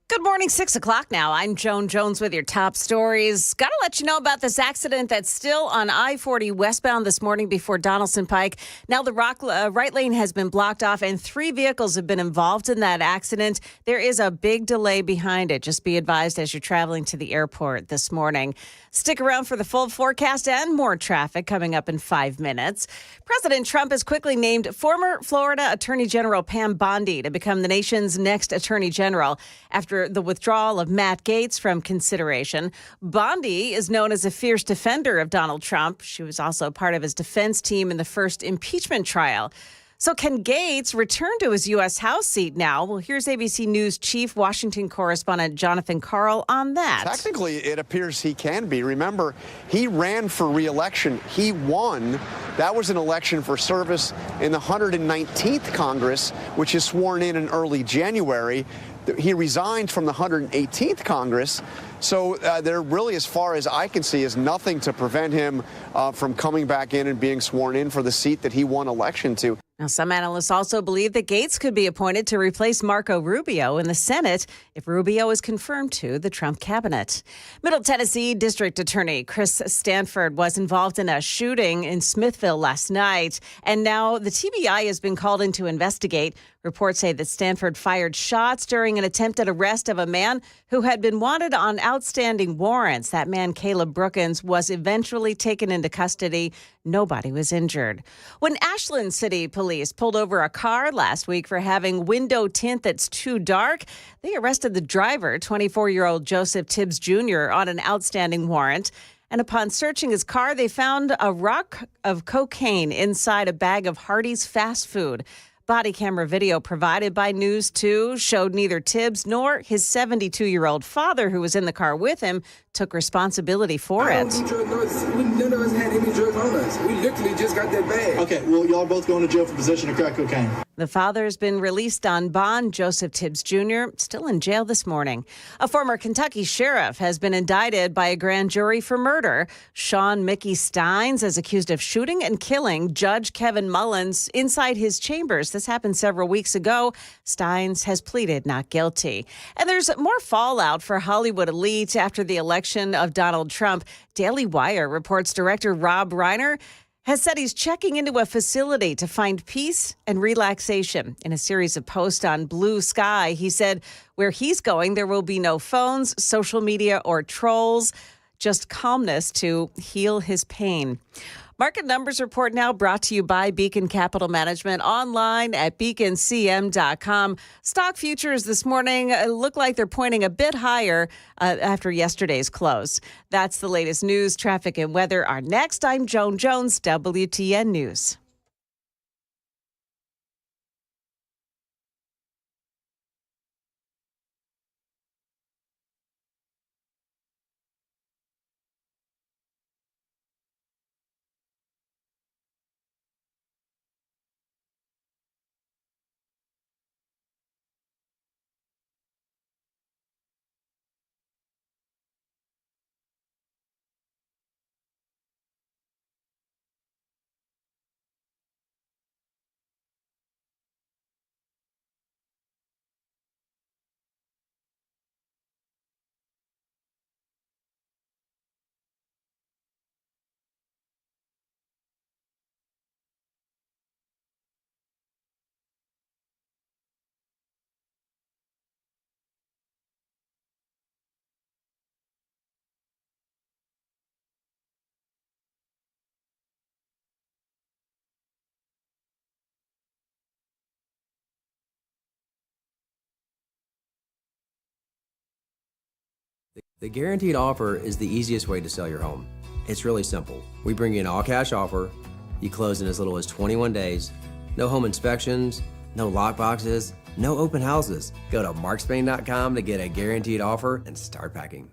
Good morning, 6 o'clock now. I'm Joan Jones with your top stories. Got to let you know about this accident that's still on I-40 westbound this morning before Donaldson Pike. Now the right lane has been blocked off and 3 vehicles have been involved in that accident. There is a big delay behind it. Just be advised as you're traveling to the airport this morning. Stick around for the full forecast and more traffic coming up in 5 minutes. President Trump has quickly named former Florida Attorney General Pam Bondi to become the nation's next Attorney General after the withdrawal of Matt Gaetz from consideration. Bondi is known as a fierce defender of Donald Trump. She was also part of his defense team in the first impeachment trial. So can Gaetz return to his U.S. House seat now? Well, here's ABC News chief Washington correspondent Jonathan Karl on that. Technically, it appears he can be. Remember, he ran for re-election. He won. That was an election for service in the 119th Congress, which is sworn in early January. He resigned from the 118th Congress. So there really, as far as I can see, is nothing to prevent him from coming back in and being sworn in for the seat that he won election to. Now, some analysts also believe that Gaetz could be appointed to replace Marco Rubio in the Senate if Rubio is confirmed to the Trump cabinet. Middle Tennessee District Attorney Chris Stanford was involved in a shooting in Smithville last night, and now the TBI has been called in to investigate. Reports say that Stanford fired shots during an attempted arrest of a man who had been wanted on outstanding warrants. That man, Caleb Brookins, was eventually taken into custody. Nobody was injured. When Ashland City Police pulled over a car last week for having window tint that's too dark, they arrested the driver, 24-year-old Joseph Tibbs Jr., on an outstanding warrant. And upon searching his car, they found a rock of cocaine inside a bag of Hardee's fast food. Body camera video provided by News 2 showed neither Tibbs nor his 72-year-old father, who was in the car with him, took responsibility for it. None of us had any drugs on us. We literally just got that bag. Okay, well, y'all both going to jail for possession of crack cocaine. The father's been released on bond. Joseph Tibbs Jr. still in jail this morning. A former Kentucky sheriff has been indicted by a grand jury for murder. Sean Mickey Steins is accused of shooting and killing Judge Kevin Mullins inside his chambers. This happened several weeks ago. Steins has pleaded not guilty. And there's more fallout for Hollywood elite after the election of Donald Trump. Daily Wire reports director Rob Reiner has said he's checking into a facility to find peace and relaxation. In a series of posts on Blue Sky, he said where he's going, there will be no phones, social media, or trolls, just calmness to heal his pain. Market Numbers Report now brought to you by Beacon Capital Management, online at beaconcm.com. Stock futures this morning look like they're pointing a bit higher after yesterday's close. That's the latest news, traffic, and weather are next. I'm Joan Jones, WTN News. The guaranteed offer is the easiest way to sell your home. It's really simple. We bring you an all-cash offer. You close in as little as 21 days. No home inspections, no lockboxes, no open houses. Go to markspain.com to get a guaranteed offer and start packing.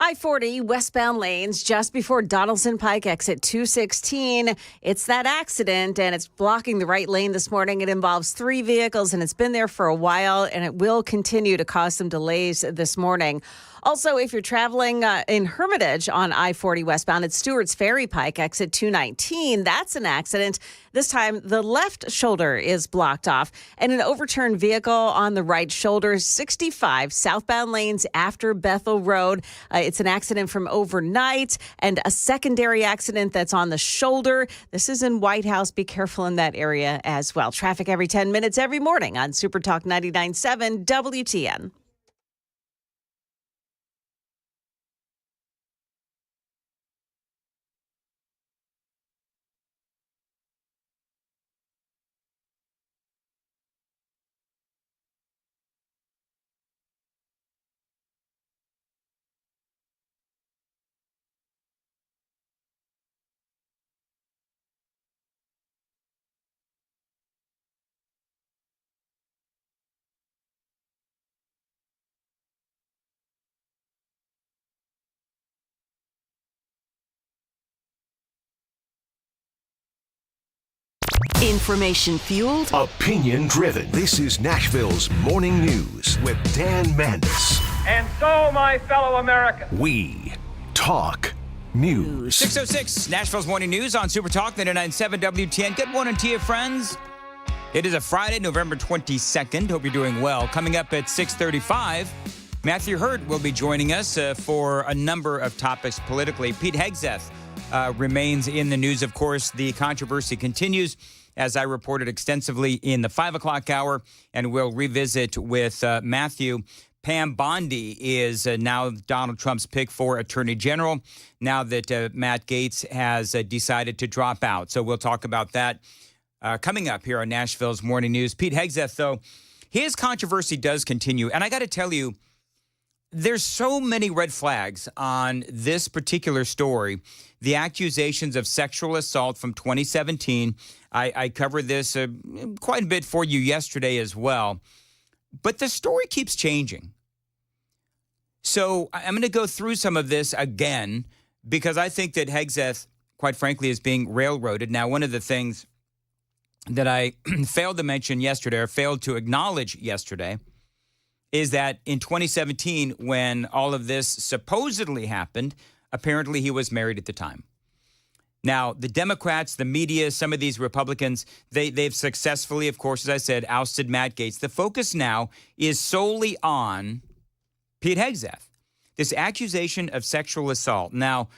I-40 westbound lanes just before Donaldson Pike exit 216. It's that accident, and it's blocking the right lane this morning. It involves 3 vehicles, and it's been there for a while, and it will continue to cause some delays this morning. Also, if you're traveling in Hermitage on I-40 westbound at Stewart's Ferry Pike, exit 219, that's an accident. This time, the left shoulder is blocked off, and an overturned vehicle on the right shoulder, 65 southbound lanes after Bethel Road. It's an accident from overnight, and a secondary accident that's on the shoulder. This is in White House. Be careful in that area as well. Traffic every 10 minutes every morning on Super Talk 99.7 WTN. Information fueled, opinion driven. This is Nashville's Morning News with Dan Mandis. And so, my fellow Americans, we talk news. 6:06, Nashville's Morning News on Super Talk 99.7 WTN. Good morning to you, friends. It is a Friday, November 22nd. Hope you're doing well. Coming up at 6:35, Matthew Hurt will be joining us for a number of topics politically. Pete Hegseth remains in the news, of course. The controversy continues, as I reported extensively in the 5 o'clock hour, and we'll revisit with Matthew. Pam Bondi is now Donald Trump's pick for Attorney General, now that Matt Gaetz has decided to drop out. So we'll talk about that coming up here on Nashville's Morning News. Pete Hegseth, though, his controversy does continue. And I got to tell you, there's so many red flags on this particular story. The accusations of sexual assault from 2017. I covered this quite a bit for you yesterday as well. But the story keeps changing. So I'm going to go through some of this again because I think that Hegseth, quite frankly, is being railroaded. Now, one of the things that I failed to mention yesterday, or failed to acknowledge yesterday, is that in 2017, when all of this supposedly happened, apparently he was married at the time. Now, the Democrats, the media, some of these Republicans, they've successfully, of course, as I said, ousted Matt Gaetz. The focus now is solely on Pete Hegseth, this accusation of sexual assault. Now,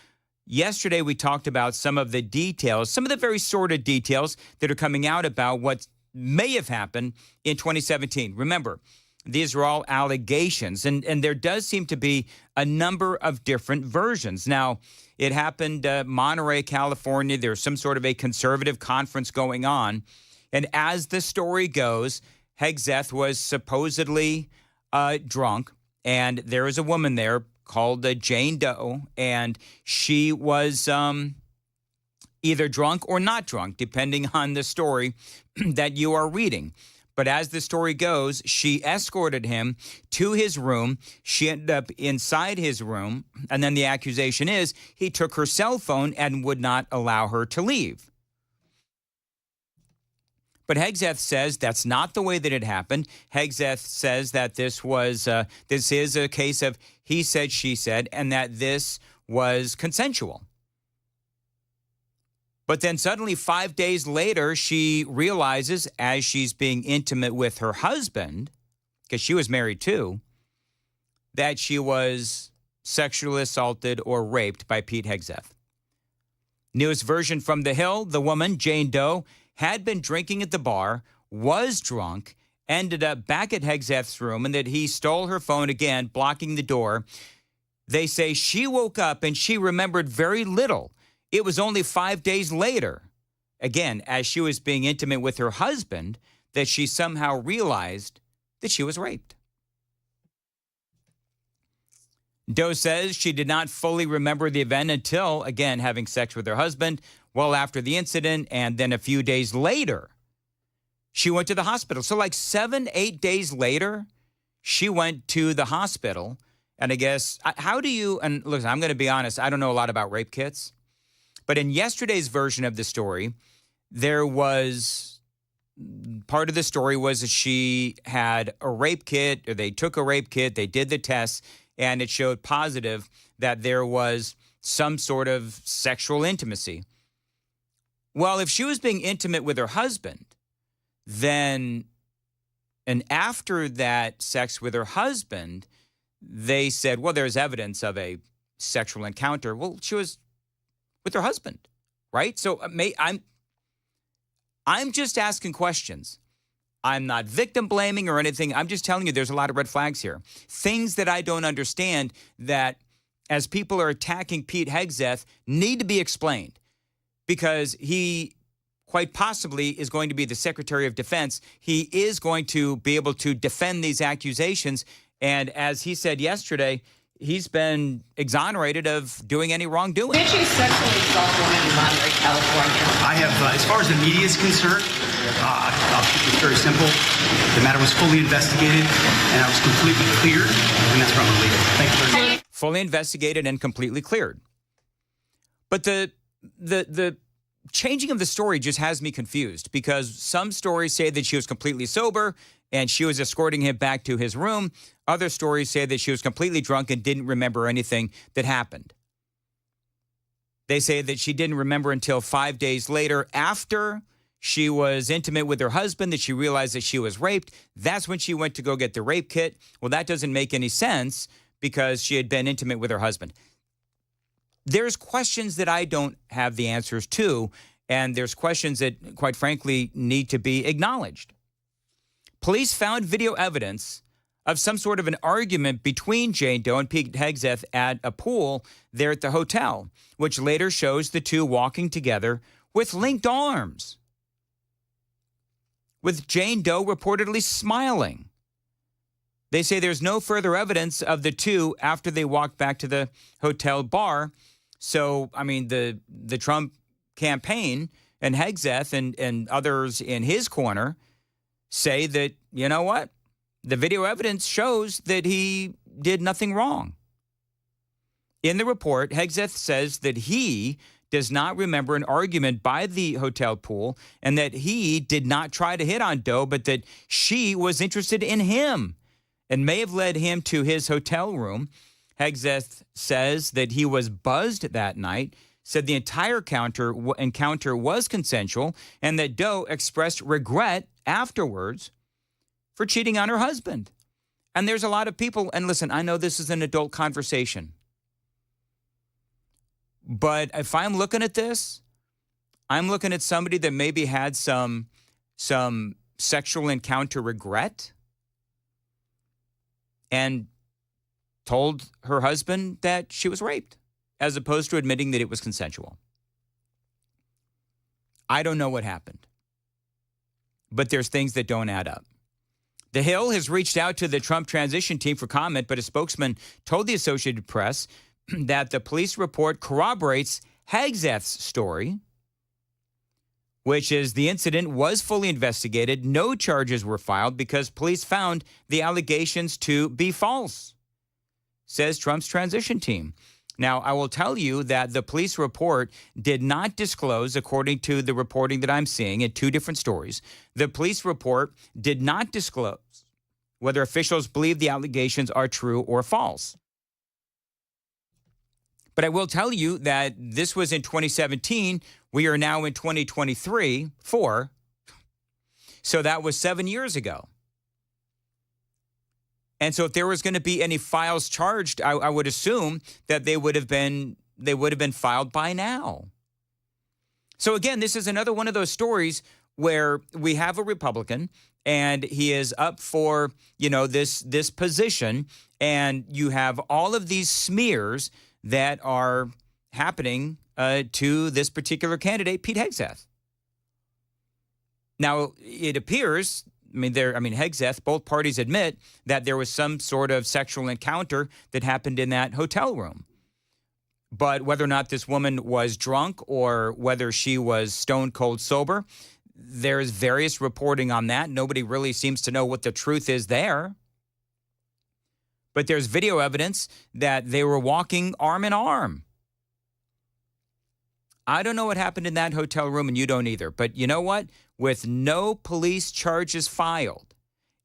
yesterday we talked about some of the details, some of the very sordid details that are coming out about what may have happened in 2017. Remember, these are all allegations, and there does seem to be a number of different versions. Now, it happened Monterey, California. There's some sort of a conservative conference going on. And as the story goes, Hegseth was supposedly drunk, and there is a woman there called Jane Doe, and she was either drunk or not drunk, depending on the story that you are reading. But as the story goes, she escorted him to his room. She ended up inside his room. And then the accusation is he took her cell phone and would not allow her to leave. But Hegseth says that's not the way that it happened. Hegseth says that this is a case of he said, she said, and that this was consensual. But then suddenly 5 days later, she realizes as she's being intimate with her husband, because she was married too, that she was sexually assaulted or raped by Pete Hegseth. Newest version from The Hill, the woman, Jane Doe, had been drinking at the bar, was drunk, ended up back at Hegseth's room, and that he stole her phone again, blocking the door. They say she woke up and she remembered very little. It was only 5 days later, again, as she was being intimate with her husband, that she somehow realized that she was raped. Doe says she did not fully remember the event until, again, having sex with her husband well after the incident, and then a few days later, she went to the hospital. So like 7-8 days later, she went to the hospital. And I guess, how do you, and look, I'm going to be honest, I don't know a lot about rape kits. But in yesterday's version of the story, there was part of the story was that she had a rape kit, or they took a rape kit, they did the tests, and it showed positive that there was some sort of sexual intimacy. Well, if she was being intimate with her husband, then, and after that sex with her husband, they said, well, there's evidence of a sexual encounter. Well, she was with her husband, right? So I'm just asking questions. I'm not victim blaming or anything. I'm just telling you there's a lot of red flags here. Things that I don't understand that as people are attacking Pete Hegseth need to be explained, because he quite possibly is going to be the Secretary of Defense. He is going to be able to defend these accusations. And as he said yesterday, he's been exonerated of doing any wrongdoing. Did you sexually assault a woman in Monterey, California? I have, as far as the media is concerned, I'll keep it very simple. The matter was fully investigated, and I was completely cleared, and that's from illegal. Thank you very much. Fully investigated and completely cleared. But the changing of the story just has me confused because some stories say that she was completely sober and she was escorting him back to his room. Other stories say that she was completely drunk and didn't remember anything that happened. They say that she didn't remember until 5 days later after she was intimate with her husband that she realized that she was raped. That's when she went to go get the rape kit. Well, that doesn't make any sense because she had been intimate with her husband. There's questions that I don't have the answers to, and there's questions that, quite frankly, need to be acknowledged. Police found video evidence of some sort of an argument between Jane Doe and Pete Hegseth at a pool there at the hotel, which later shows the two walking together with linked arms, with Jane Doe reportedly smiling. They say there's no further evidence of the two after they walked back to the hotel bar. So, I mean, the Trump campaign and Hegseth and others in his corner say that, you know what? The video evidence shows that he did nothing wrong. In the report, Hegseth says that he does not remember an argument by the hotel pool and that he did not try to hit on Doe, but that she was interested in him and may have led him to his hotel room. Hegseth says that he was buzzed that night, said the entire encounter was consensual, and that Doe expressed regret afterwards for cheating on her husband. And there's a lot of people, and listen, I know this is an adult conversation, but if I'm looking at this, I'm looking at somebody that maybe had some sexual encounter regret and told her husband that she was raped, as opposed to admitting that it was consensual. I don't know what happened, but there's things that don't add up. The Hill has reached out to the Trump transition team for comment, but a spokesman told the Associated Press that the police report corroborates Hegseth's story, which is the incident was fully investigated. No charges were filed because police found the allegations to be false, says Trump's transition team. Now, I will tell you that the police report did not disclose, according to the reporting that I'm seeing in two different stories, the police report did not disclose whether officials believe the allegations are true or false. But I will tell you that this was in 2017. We are now in 2023, so that was 7 years ago. And so if there was going to be any files charged, I would assume that they would have been filed by now. So again, this is another one of those stories where we have a Republican and he is up for, this position, and you have all of these smears that are happening to this particular candidate, Pete Hegseth. Now, it appears, Hegseth, both parties admit that there was some sort of sexual encounter that happened in that hotel room. But whether or not this woman was drunk or whether she was stone cold sober, there's various reporting on that. Nobody really seems to know what the truth is there. But there's video evidence that they were walking arm in arm. I don't know what happened in that hotel room, and you don't either. But you know what? With no police charges filed,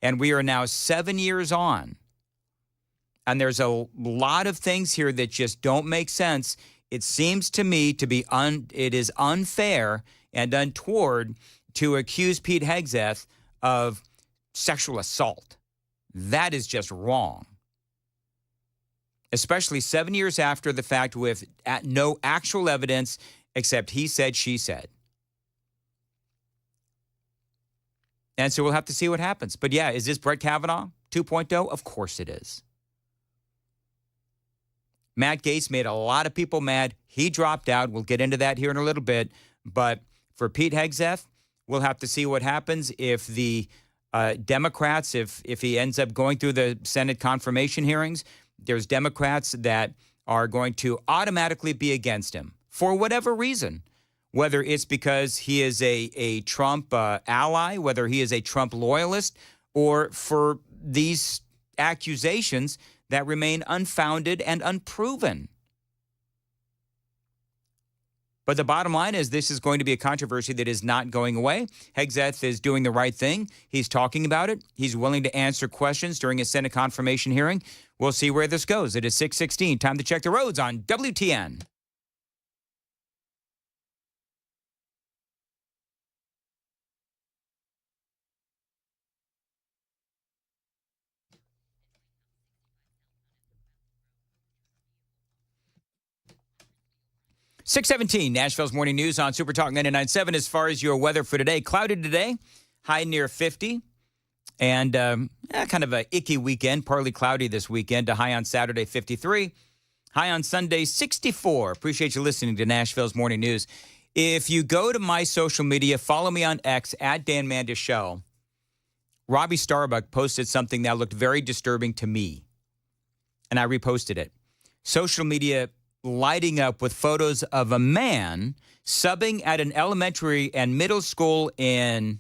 and we are now 7 years on, and there's a lot of things here that just don't make sense. It seems to me to be it is unfair and untoward to accuse Pete Hegseth of sexual assault. That is just wrong. Especially 7 years after the fact with no actual evidence except he said, she said. And so we'll have to see what happens. But yeah, is this Brett Kavanaugh 2.0? Of course it is. Matt Gaetz made a lot of people mad. He dropped out. We'll get into that here in a little bit. But for Pete Hegseth, we'll have to see what happens if the Democrats, if he ends up going through the Senate confirmation hearings, there's Democrats that are going to automatically be against him for whatever reason, whether it's because he is a Trump ally, whether he is a Trump loyalist, or for these accusations that remain unfounded and unproven. But the bottom line is this is going to be a controversy that is not going away. Hegseth is doing the right thing. He's talking about it. He's willing to answer questions during a Senate confirmation hearing. We'll see where this goes. It is 6:16. Time to check the roads on WTN. .617, Nashville's Morning News on Super Talk 99.7. As far as your weather for today, cloudy today, high near 50. And kind of a icky weekend, partly cloudy this weekend. A high on Saturday, 53. High on Sunday, 64. Appreciate you listening to Nashville's Morning News. If you go to my social media, follow me on X, at Dan Mandis Show. Robbie Starbuck posted something that looked very disturbing to me. And I reposted it. Social media lighting up with photos of a man subbing at an elementary and middle school here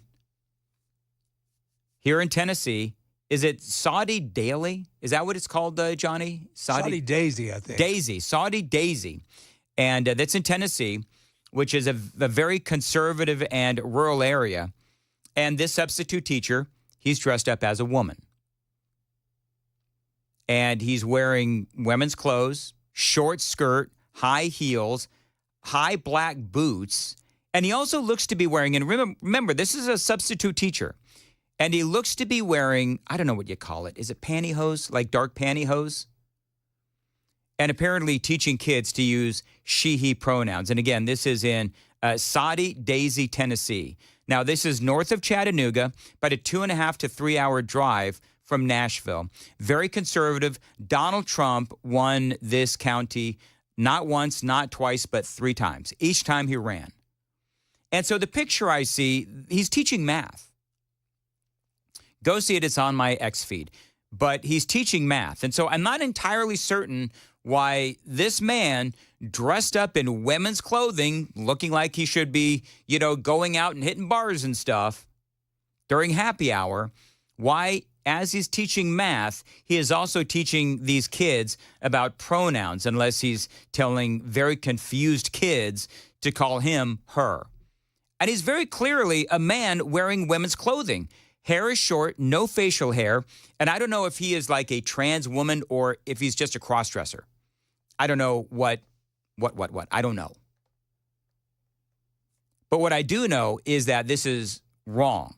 in Tennessee. Is it Saudi Daily? Is that what it's called, Johnny? Saudi Daisy, I think. Daisy, Saudi Daisy. And that's in Tennessee, which is a very conservative and rural area. And this substitute teacher, he's dressed up as a woman. And he's wearing women's clothes, short skirt, high heels, high black boots. And he also looks to be wearing, and remember, this is a substitute teacher. And he looks to be wearing, I don't know what you call it. Is it pantyhose, like dark pantyhose? And apparently teaching kids to use she, he pronouns. And again, this is in Saudi Daisy, Tennessee. Now, this is north of Chattanooga, about a 2.5 to 3 hour drive from Nashville. Very conservative. Donald Trump won this county not once, not twice, but 3 times. Each time he ran. And so the picture I see, he's teaching math. Go see it. It's on my X feed. But he's teaching math. And so I'm not entirely certain why this man dressed up in women's clothing, looking like he should be, going out and hitting bars and stuff during happy hour, why, as he's teaching math, he is also teaching these kids about pronouns, unless he's telling very confused kids to call him her. And he's very clearly a man wearing women's clothing. Hair is short, no facial hair, and I don't know if he is like a trans woman or if he's just a crossdresser. I don't know what. I don't know. But what I do know is that this is wrong.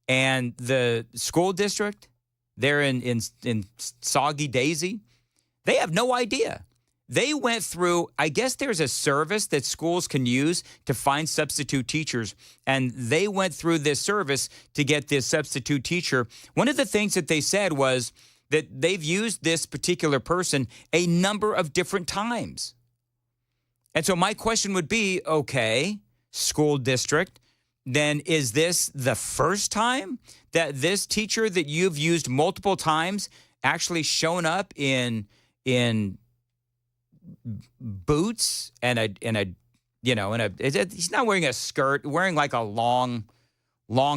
And the school district, they're in Saudi Daisy, they have no idea. They went through, I guess there's a service that schools can use to find substitute teachers, and they went through this service to get this substitute teacher. One of the things that they said was that they've used this particular person a number of different times. And so my question would be, okay, school district, then is this the first time that this teacher that you've used multiple times actually shown up in boots and he's not wearing a skirt, wearing like a long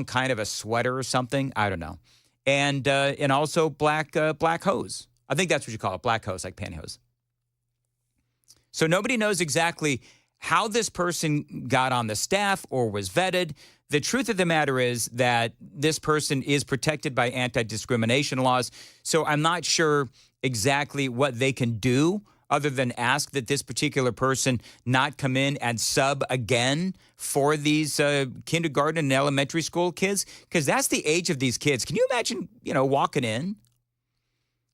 kind of a sweater or something. I don't know. And also black hose. I think that's what you call it, black hose, like pantyhose. So nobody knows exactly how this person got on the staff or was vetted. The truth of the matter is that this person is protected by anti-discrimination laws. So I'm not sure exactly what they can do other than ask that this particular person not come in and sub again for these kindergarten and elementary school kids, because that's the age of these kids. Can you imagine, walking in,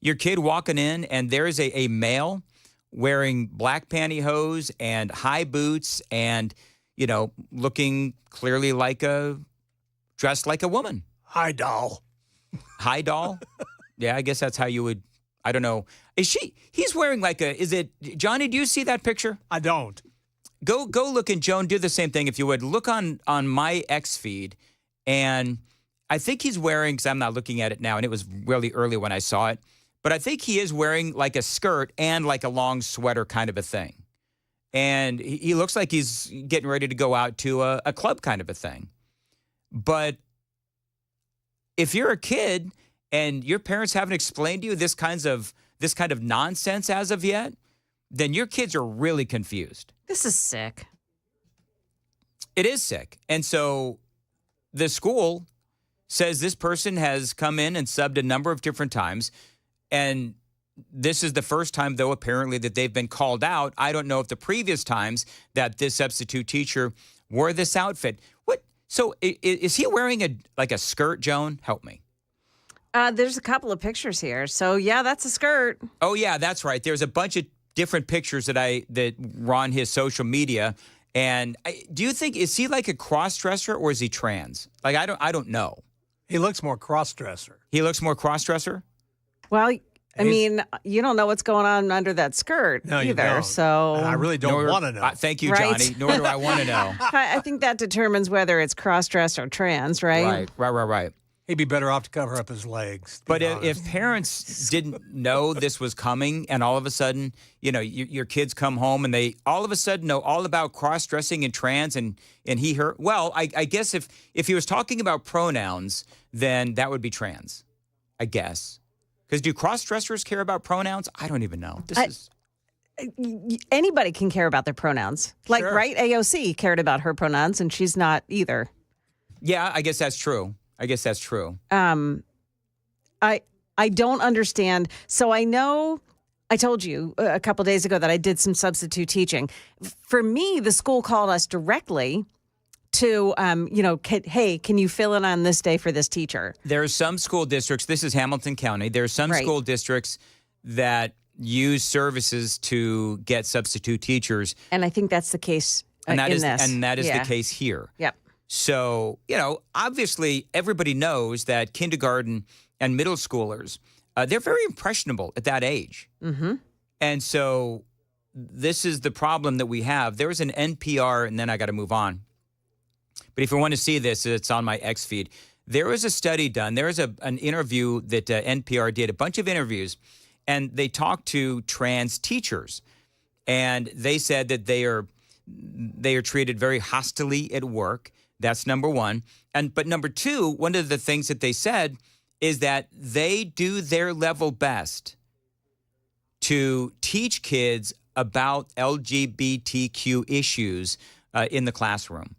your kid walking in, and there's a male wearing black pantyhose and high boots and, looking clearly dressed like a woman. Hi, doll. Hi, doll? Yeah, I guess that's how you would, I don't know. He's wearing is it, Johnny, do you see that picture? I don't. Go look, and Joan, do the same thing if you would. Look on my X feed, and I think he's wearing, because I'm not looking at it now, and it was really early when I saw it, but I think he is wearing like a skirt and like a long sweater kind of a thing. And he looks like he's getting ready to go out to a club kind of a thing. But if you're a kid and your parents haven't explained to you this kind of nonsense as of yet, then your kids are really confused. This is sick. It is sick. And so the school says this person has come in and subbed a number of different times. And this is the first time, though, apparently, that they've been called out. I don't know if the previous times that this substitute teacher wore this outfit. What? So is he wearing a skirt, Joan? Help me. There's a couple of pictures here. So, yeah, that's a skirt. Oh, yeah, that's right. There's a bunch of different pictures that were on his social media. And do you think, is he like a cross-dresser or is he trans? Like, I don't know. He looks more cross-dresser. He looks more cross-dresser? Well, I mean, you don't know what's going on under that skirt either. You don't. So And I really don't want to know. Thank you, Right? Johnny. Nor do I want to know. I think that determines whether it's cross-dress or trans, right? Right. He'd be better off to cover up his legs. But if parents didn't know this was coming and all of a sudden, your kids come home and they all of a sudden know all about cross-dressing and trans and he, her, well, I guess if he was talking about pronouns, then that would be trans, I guess. Because do cross-dressers care about pronouns? I don't even know. Anybody can care about their pronouns. Like, Sure. right? AOC cared about her pronouns, and she's not either. Yeah, I guess that's true. I don't understand. So I know I told you a couple days ago that I did some substitute teaching. For me, the school called us directly to, hey, can you fill in on this day for this teacher? There are some school districts, this is Hamilton County, there are some school districts that use services to get substitute teachers. And I think that's the case And that in is, this. and that is the case here. Yep. So, obviously everybody knows that kindergarten and middle schoolers, they're very impressionable at that age. Mm-hmm. And so this is the problem that we have. There was an NPR, and then I got to move on. But if you want to see this, it's on my X feed. There was a study done. There was an interview that NPR did, a bunch of interviews, and they talked to trans teachers. And they said that they are treated very hostilely at work. That's number one. But number two, one of the things that they said is that they do their level best to teach kids about LGBTQ issues in the classroom.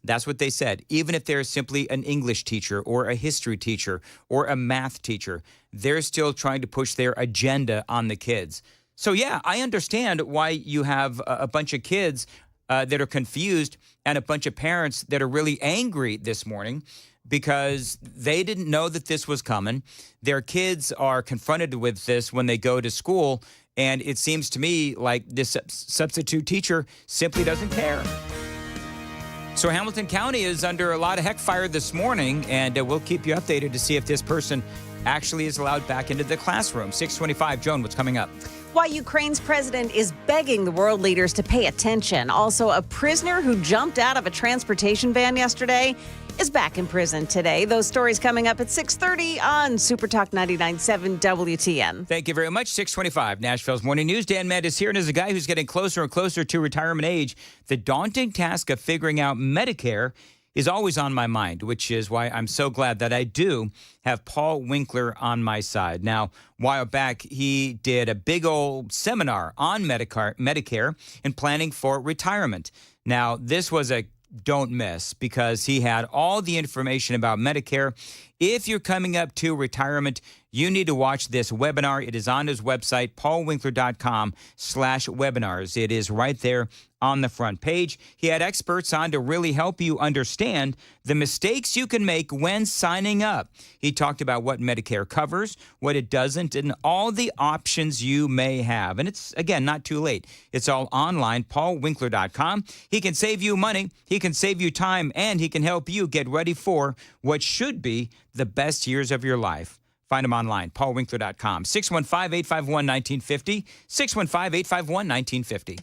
That's what they said. Even if they're simply an English teacher or a history teacher or a math teacher, they're still trying to push their agenda on the kids. So, yeah, I understand why you have a bunch of kids that are confused and a bunch of parents that are really angry this morning because they didn't know that this was coming. Their kids are confronted with this when they go to school, and it seems to me like this substitute teacher simply doesn't care. So Hamilton County is under a lot of heck fire this morning, and we'll keep you updated to see if this person actually is allowed back into the classroom. 6:25, Joan, what's coming up? Why Ukraine's president is begging the world leaders to pay attention. Also, a prisoner who jumped out of a transportation van yesterday is back in prison today. Those stories coming up at 6:30 on Super Talk 99.7 WTN. Thank you very much. 6:25, Nashville's Morning News. Dan Mandis here, and as a guy who's getting closer and closer to retirement age, the daunting task of figuring out Medicare is always on my mind, which is why I'm so glad that I do have Paul Winkler on my side. Now, a while back, he did a big old seminar on Medicare and planning for retirement. Now, this was a don't miss because he had all the information about Medicare. If you're coming up to retirement, you need to watch this webinar. It is on his website, paulwinkler.com/webinars. It is right there on the front page. He had experts on to really help you understand the mistakes you can make when signing up. He talked about what Medicare covers, what it doesn't, and all the options you may have. And it's, again, not too late. It's all online, paulwinkler.com. He can save you money, he can save you time, and he can help you get ready for what should be the best years of your life. Find him online, paulwinkler.com. 615-851-1950, 615-851-1950.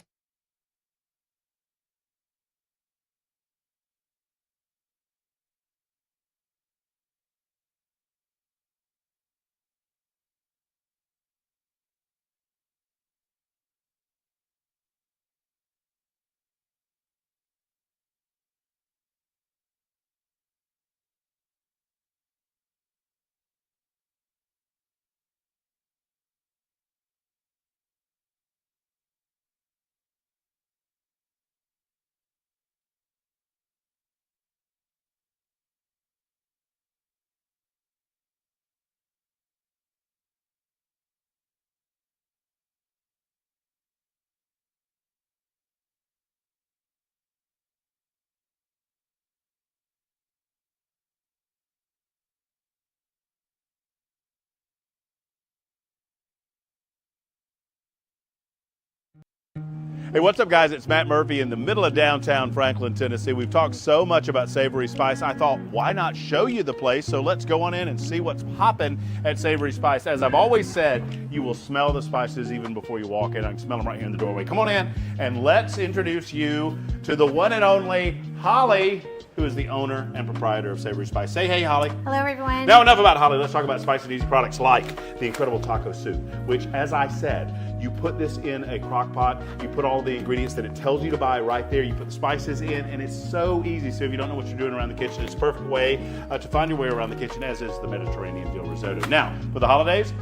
Hey, what's up, guys? It's Matt Murphy in the middle of downtown Franklin, Tennessee. We've talked so much about Savory Spice. I thought, why not show you the place? So let's go on in and see what's popping at Savory Spice. As I've always said, you will smell the spices even before you walk in. I can smell them right here in the doorway. Come on in and let's introduce you to the one and only Holly, who is the owner and proprietor of Savory Spice. Say hey, Holly. Hello, everyone. Now, enough about Holly. Let's talk about spicy and easy products like the incredible taco soup, which, as I said, you put this in a crock pot, you put all the ingredients that it tells you to buy right there, you put the spices in, and it's so easy. So if you don't know what you're doing around the kitchen, it's a perfect way to find your way around the kitchen, as is the Mediterranean dill risotto. Now, for the holidays,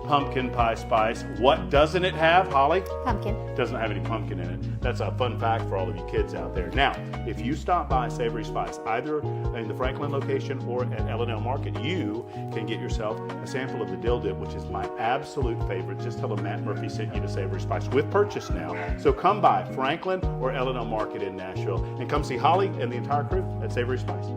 pumpkin pie spice. What doesn't it have, Holly? Pumpkin. Doesn't have any pumpkin in it. That's a fun fact for all of you kids out there. Now, if you stop by Savory Spice, either in the Franklin location or at L&L Market, you can get yourself a sample of the dill dip, which is my absolute favorite. Just tell them Matt Murphy sent you to Savory Spice with purchase now. So come by Franklin or L&L Market in Nashville and come see Holly and the entire crew at Savory Spice.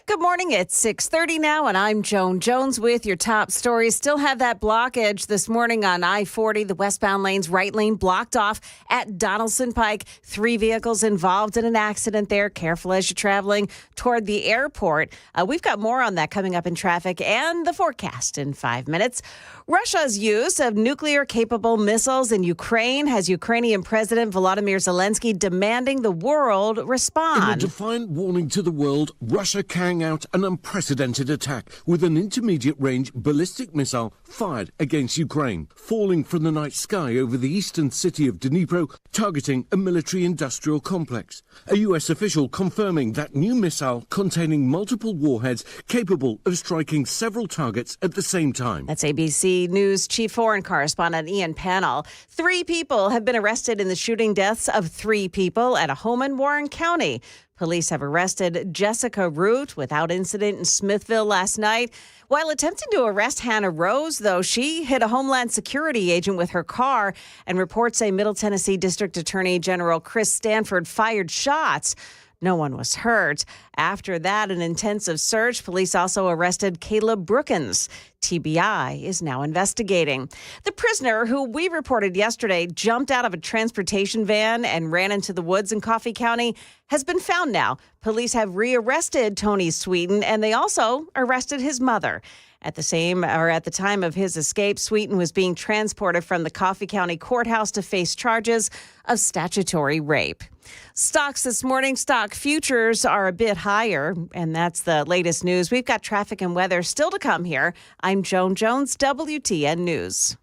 Good morning. It's 6:30 now, and I'm Joan Jones with your top stories. Still have that blockage this morning on I-40. The westbound lane's right lane blocked off at Donaldson Pike. 3 vehicles involved in an accident there. Careful as you're traveling toward the airport. We've got more on that coming up in traffic and the forecast in 5 minutes. Russia's use of nuclear-capable missiles in Ukraine has Ukrainian President Volodymyr Zelensky demanding the world respond. In a defiant warning to the world, Russia carrying out an unprecedented attack with an intermediate-range ballistic missile fired against Ukraine, falling from the night sky over the eastern city of Dnipro, targeting a military-industrial complex. A U.S. official confirming that new missile containing multiple warheads capable of striking several targets at the same time. That's ABC News Chief Foreign Correspondent Ian Pannell. 3 people have been arrested in the shooting deaths of 3 people at a home in Warren County. Police have arrested Jessica Root without incident in Smithville last night. While attempting to arrest Hannah Rose, though, she hit a Homeland Security agent with her car, and reports say Middle Tennessee District Attorney General Chris Stanford fired shots. No one was hurt. After that, an intensive search. Police also arrested Caleb Brookins. TBI is now investigating. The prisoner, who we reported yesterday jumped out of a transportation van and ran into the woods in Coffee County, has been found now. Police have rearrested Tony Sweeten, and they also arrested his mother. At the time of his escape, Sweeten was being transported from the Coffee County Courthouse to face charges of statutory rape. Stocks this morning, stock futures are a bit higher, and that's the latest news. We've got traffic and weather still to come here. I'm Joan Jones, WTN News.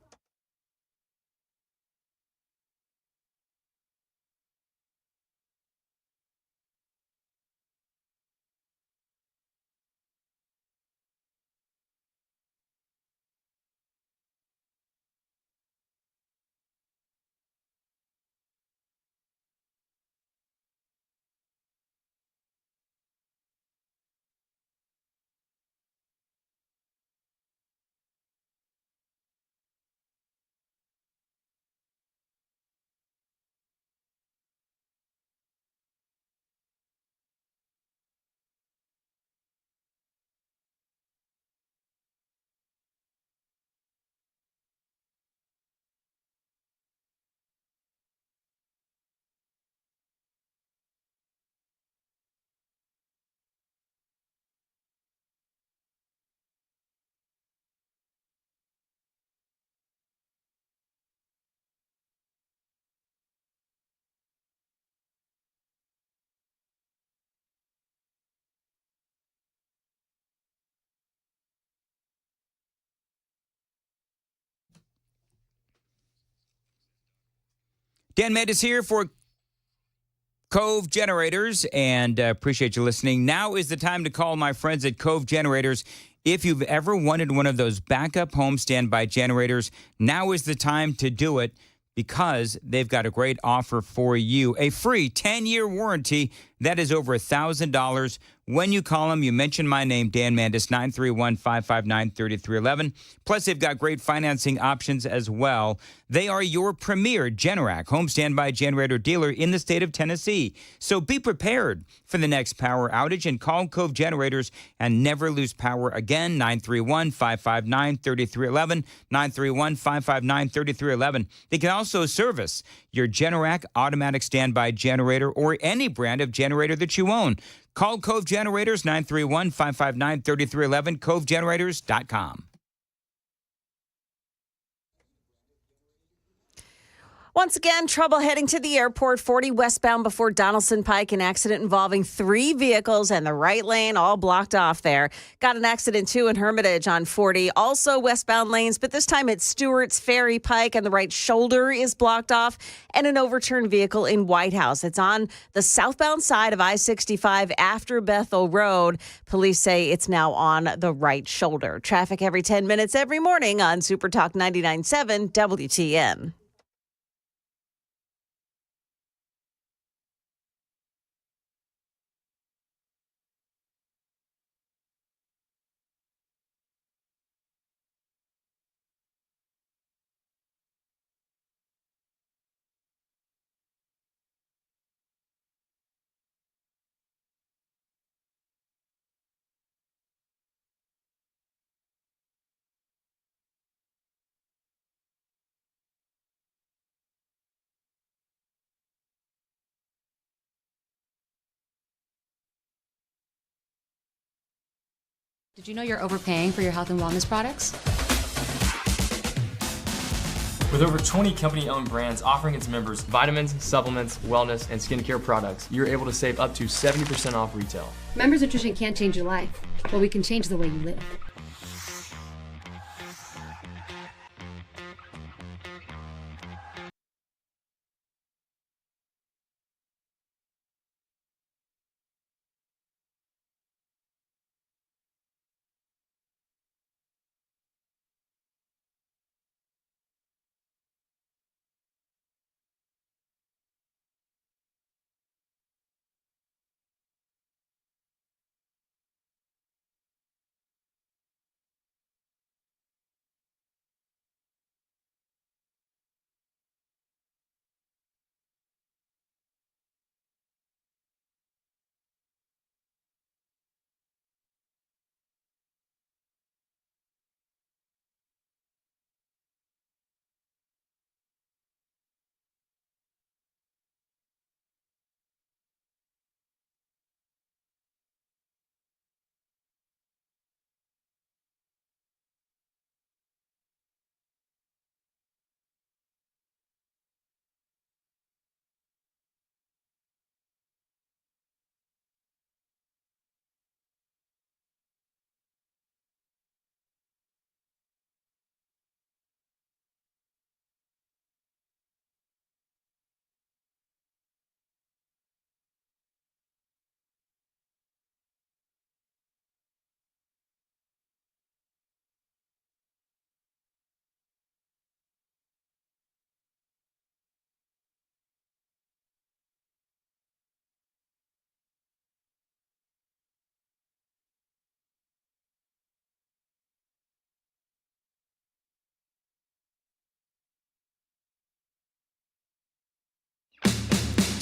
Dan Mandis here for Cove Generators, and appreciate you listening. Now is the time to call my friends at Cove Generators. If you've ever wanted one of those backup home standby generators, now is the time to do it, because they've got a great offer for you. A free 10-year warranty that is over $1,000. When you call them, you mention my name, Dan Mandis, 931-559-3311. Plus, they've got great financing options as well. They are your premier Generac home standby generator dealer in the state of Tennessee. So be prepared for the next power outage and call Cove Generators and never lose power again. 931-559-3311, 931-559-3311. They can also service your Generac automatic standby generator or any brand of generator that you own. Call Cove Generators, 931-559-3311, covegenerators.com. Once again, trouble heading to the airport, 40 westbound before Donaldson Pike, an accident involving 3 vehicles and the right lane all blocked off there. Got an accident, too, in Hermitage on 40, also westbound lanes, but this time it's Stewart's Ferry Pike, and the right shoulder is blocked off, and an overturned vehicle in White House. It's on the southbound side of I-65 after Bethel Road. Police say it's now on the right shoulder. Traffic every 10 minutes every morning on Super Talk 99.7 WTN. Did you know you're overpaying for your health and wellness products? With over 20 company-owned brands offering its members vitamins, supplements, wellness, and skincare products, you're able to save up to 70% off retail. Members Nutrition can't change your life, but we can change the way you live.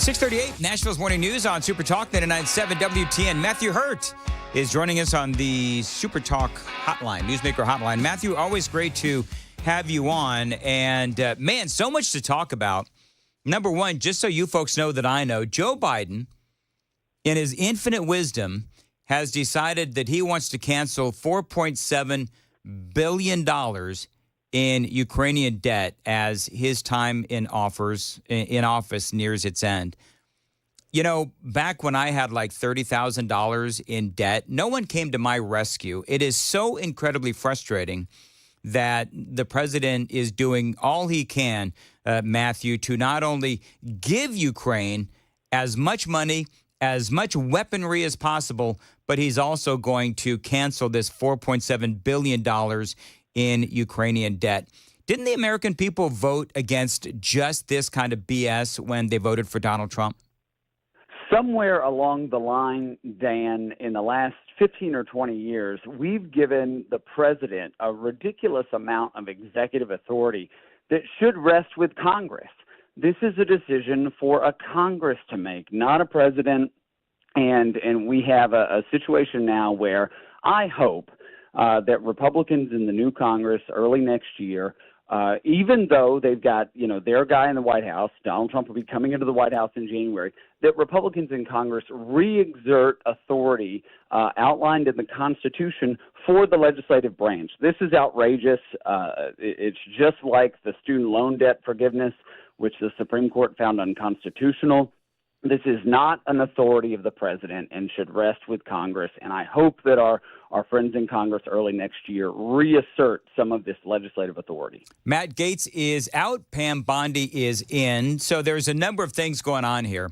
6:38, Nashville's Morning News on Super Talk 99.7 WTN. Matthew Hurt is joining us on the Super Talk hotline, Newsmaker hotline. Matthew, always great to have you on. And, man, so much to talk about. Number one, just so you folks know that I know, Joe Biden, in his infinite wisdom, has decided that he wants to cancel $4.7 billion in Ukrainian debt as his time in office nears its end. You know, back when I had like $30,000 in debt, no one came to my rescue. It is so incredibly frustrating that the president is doing all he can, Matthew, to not only give Ukraine as much money, as much weaponry as possible, but he's also going to cancel this $4.7 billion in Ukrainian debt. Didn't the American people vote against just this kind of BS when they voted for Donald Trump? Somewhere along the line, Dan, in the last 15 or 20 years, we've given the president a ridiculous amount of executive authority that should rest with Congress. This is a decision for a Congress to make, not a president. And we have a situation now where I hope that Republicans in the new Congress early next year, even though they've got, their guy in the White House, Donald Trump will be coming into the White House in January, that Republicans in Congress re-exert authority outlined in the Constitution for the legislative branch. This is outrageous. It's just like the student loan debt forgiveness, which the Supreme Court found unconstitutional. This is not an authority of the president and should rest with Congress. And I hope that our friends in Congress early next year reassert some of this legislative authority. Matt Gaetz is out. Pam Bondi is in. So there's a number of things going on here.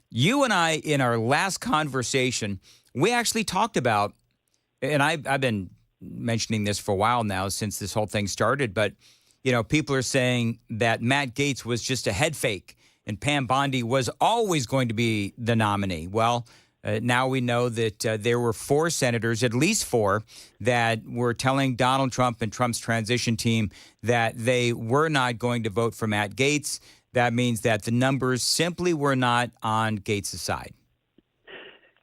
You and I, in our last conversation, we actually talked about, and I've been mentioning this for a while now since this whole thing started, but, people are saying that Matt Gaetz was just a head fake and Pam Bondi was always going to be the nominee. Well, now we know that there were 4 senators, at least 4, that were telling Donald Trump and Trump's transition team that they were not going to vote for Matt Gaetz. That means that the numbers simply were not on Gaetz' side.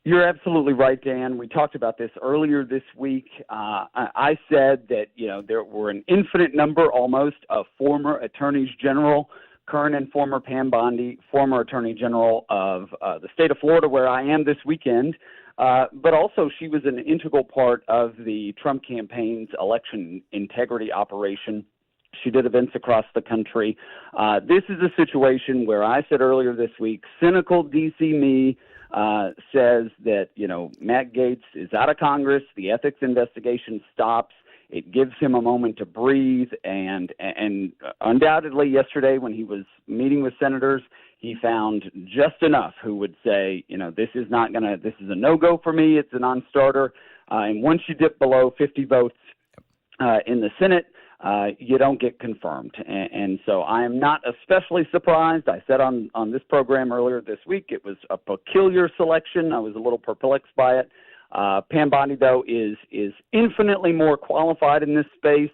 You're absolutely right, Dan. We talked about this earlier this week. I said that, there were an infinite number almost of former attorneys general, current and former Pam Bondi, former Attorney General of the state of Florida, where I am this weekend. But also she was an integral part of the Trump campaign's election integrity operation. She did events across the country. This is a situation where I said earlier this week, cynical DC me says that, Matt Gaetz is out of Congress. The ethics investigation stops. It gives him a moment to breathe, and undoubtedly yesterday when he was meeting with senators, he found just enough who would say, this is a no-go for me. It's a non-starter. And once you dip below 50 votes in the Senate, you don't get confirmed. And so I am not especially surprised. I said on this program earlier this week, it was a peculiar selection. I was a little perplexed by it. Pam Bondi, though, is infinitely more qualified in this space.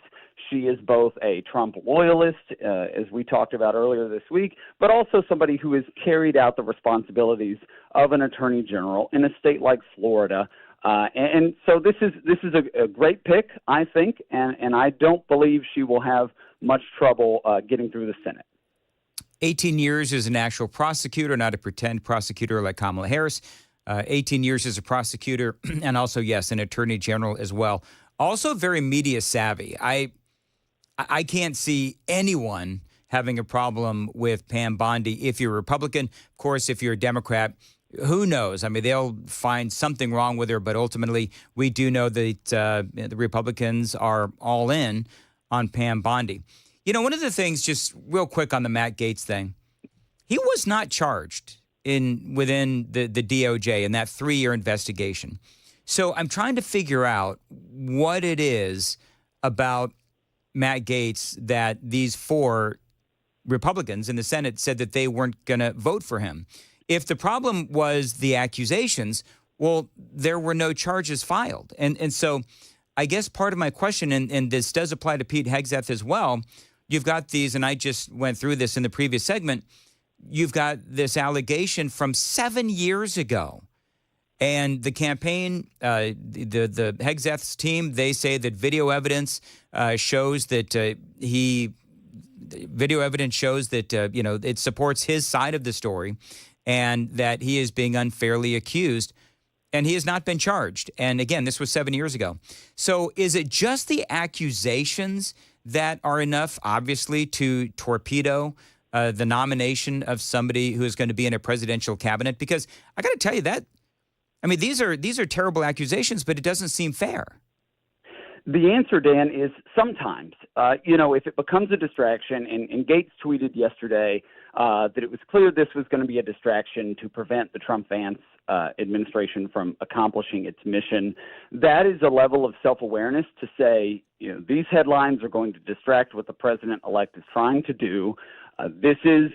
She is both a Trump loyalist, as we talked about earlier this week, but also somebody who has carried out the responsibilities of an attorney general in a state like Florida. And so this is a great pick, I think, and I don't believe she will have much trouble getting through the Senate. 18 years as an actual prosecutor, not a pretend prosecutor like Kamala Harris. 18 years as a prosecutor, and also, yes, an attorney general as well. Also very media savvy. I can't see anyone having a problem with Pam Bondi. If you're a Republican, of course, if you're a Democrat, who knows? I mean, they'll find something wrong with her, but ultimately we do know that the Republicans are all in on Pam Bondi. One of the things, just real quick on the Matt Gaetz thing, he was not charged within the DOJ in that 3-year investigation. So I'm trying to figure out what it is about Matt Gaetz that these 4 Republicans in the Senate said that they weren't going to vote for him. If the problem was the accusations, well, there were no charges filed. And so I guess part of my question, and this does apply to Pete Hegseth as well, you've got these, and I just went through this in the previous segment, you've got this allegation from 7 years ago. And the campaign, the Hegseth's team, they say that video evidence shows that it supports his side of the story, and that he is being unfairly accused, and he has not been charged. And again, this was 7 years ago. So is it just the accusations that are enough, obviously, to torpedo the nomination of somebody who is going to be in a presidential cabinet? Because I got to tell you that. I mean, these are terrible accusations, but it doesn't seem fair. The answer, Dan, is sometimes. If it becomes a distraction, and Gates tweeted yesterday that it was clear this was going to be a distraction to prevent the Trump-Vance administration from accomplishing its mission, that is a level of self-awareness to say, these headlines are going to distract what the president-elect is trying to do. This is,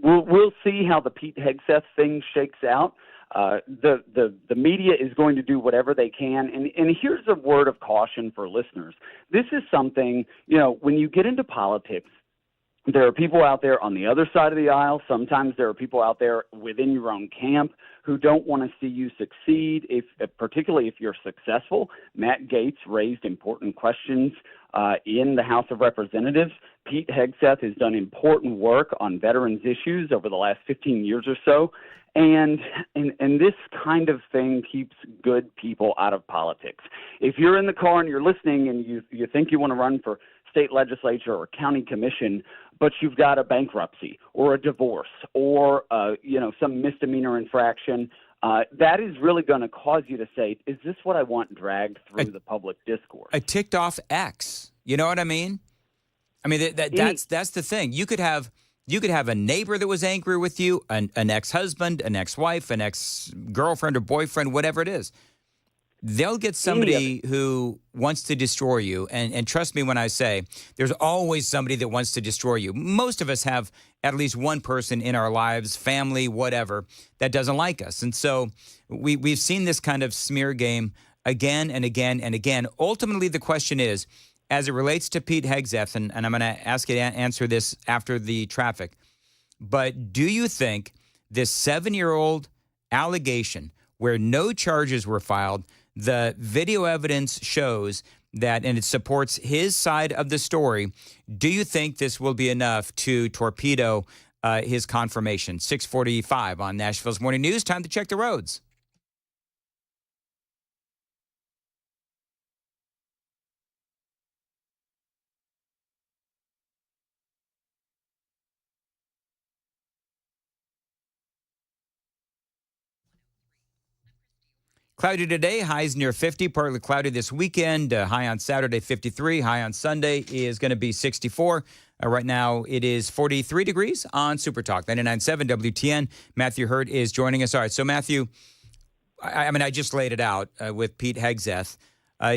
we'll see how the Pete Hegseth thing shakes out. The media is going to do whatever they can. And here's a word of caution for listeners. This is something, when you get into politics, there are people out there on the other side of the aisle. Sometimes there are people out there within your own camp who don't want to see you succeed, particularly if you're successful. Matt Gaetz raised important questions in the House of Representatives. Pete Hegseth has done important work on veterans issues over the last 15 years or so. And this kind of thing keeps good people out of politics. If you're in the car and you're listening and you think you want to run for state legislature or county commission, but you've got a bankruptcy or a divorce or some misdemeanor infraction, that is really going to cause you to say, is this what I want dragged through the public discourse? A ticked off ex. You know what I mean? I mean, that's the thing. You could have a neighbor that was angry with you, an ex-husband, an ex-wife, an ex-girlfriend or boyfriend, whatever it is. They'll get somebody who wants to destroy you. And trust me when I say there's always somebody that wants to destroy you. Most of us have at least one person in our lives, family, whatever, that doesn't like us. And so we've seen this kind of smear game again and again and again. Ultimately, the question is, as it relates to Pete Hegseth, and I'm going to ask you to answer this after the traffic, but do you think this 7-year-old allegation where no charges were filed, the video evidence shows that, and it supports his side of the story, do you think this will be enough to torpedo his confirmation? 6:45 on Nashville's Morning News. Time to check the roads. Cloudy today, highs near 50, partly cloudy this weekend. High on Saturday, 53. High on Sunday is going to be 64. Right now, it is 43 degrees on Super Talk 99.7 WTN. Matthew Hurt is joining us. All right, so Matthew, I just laid it out with Pete Hegseth.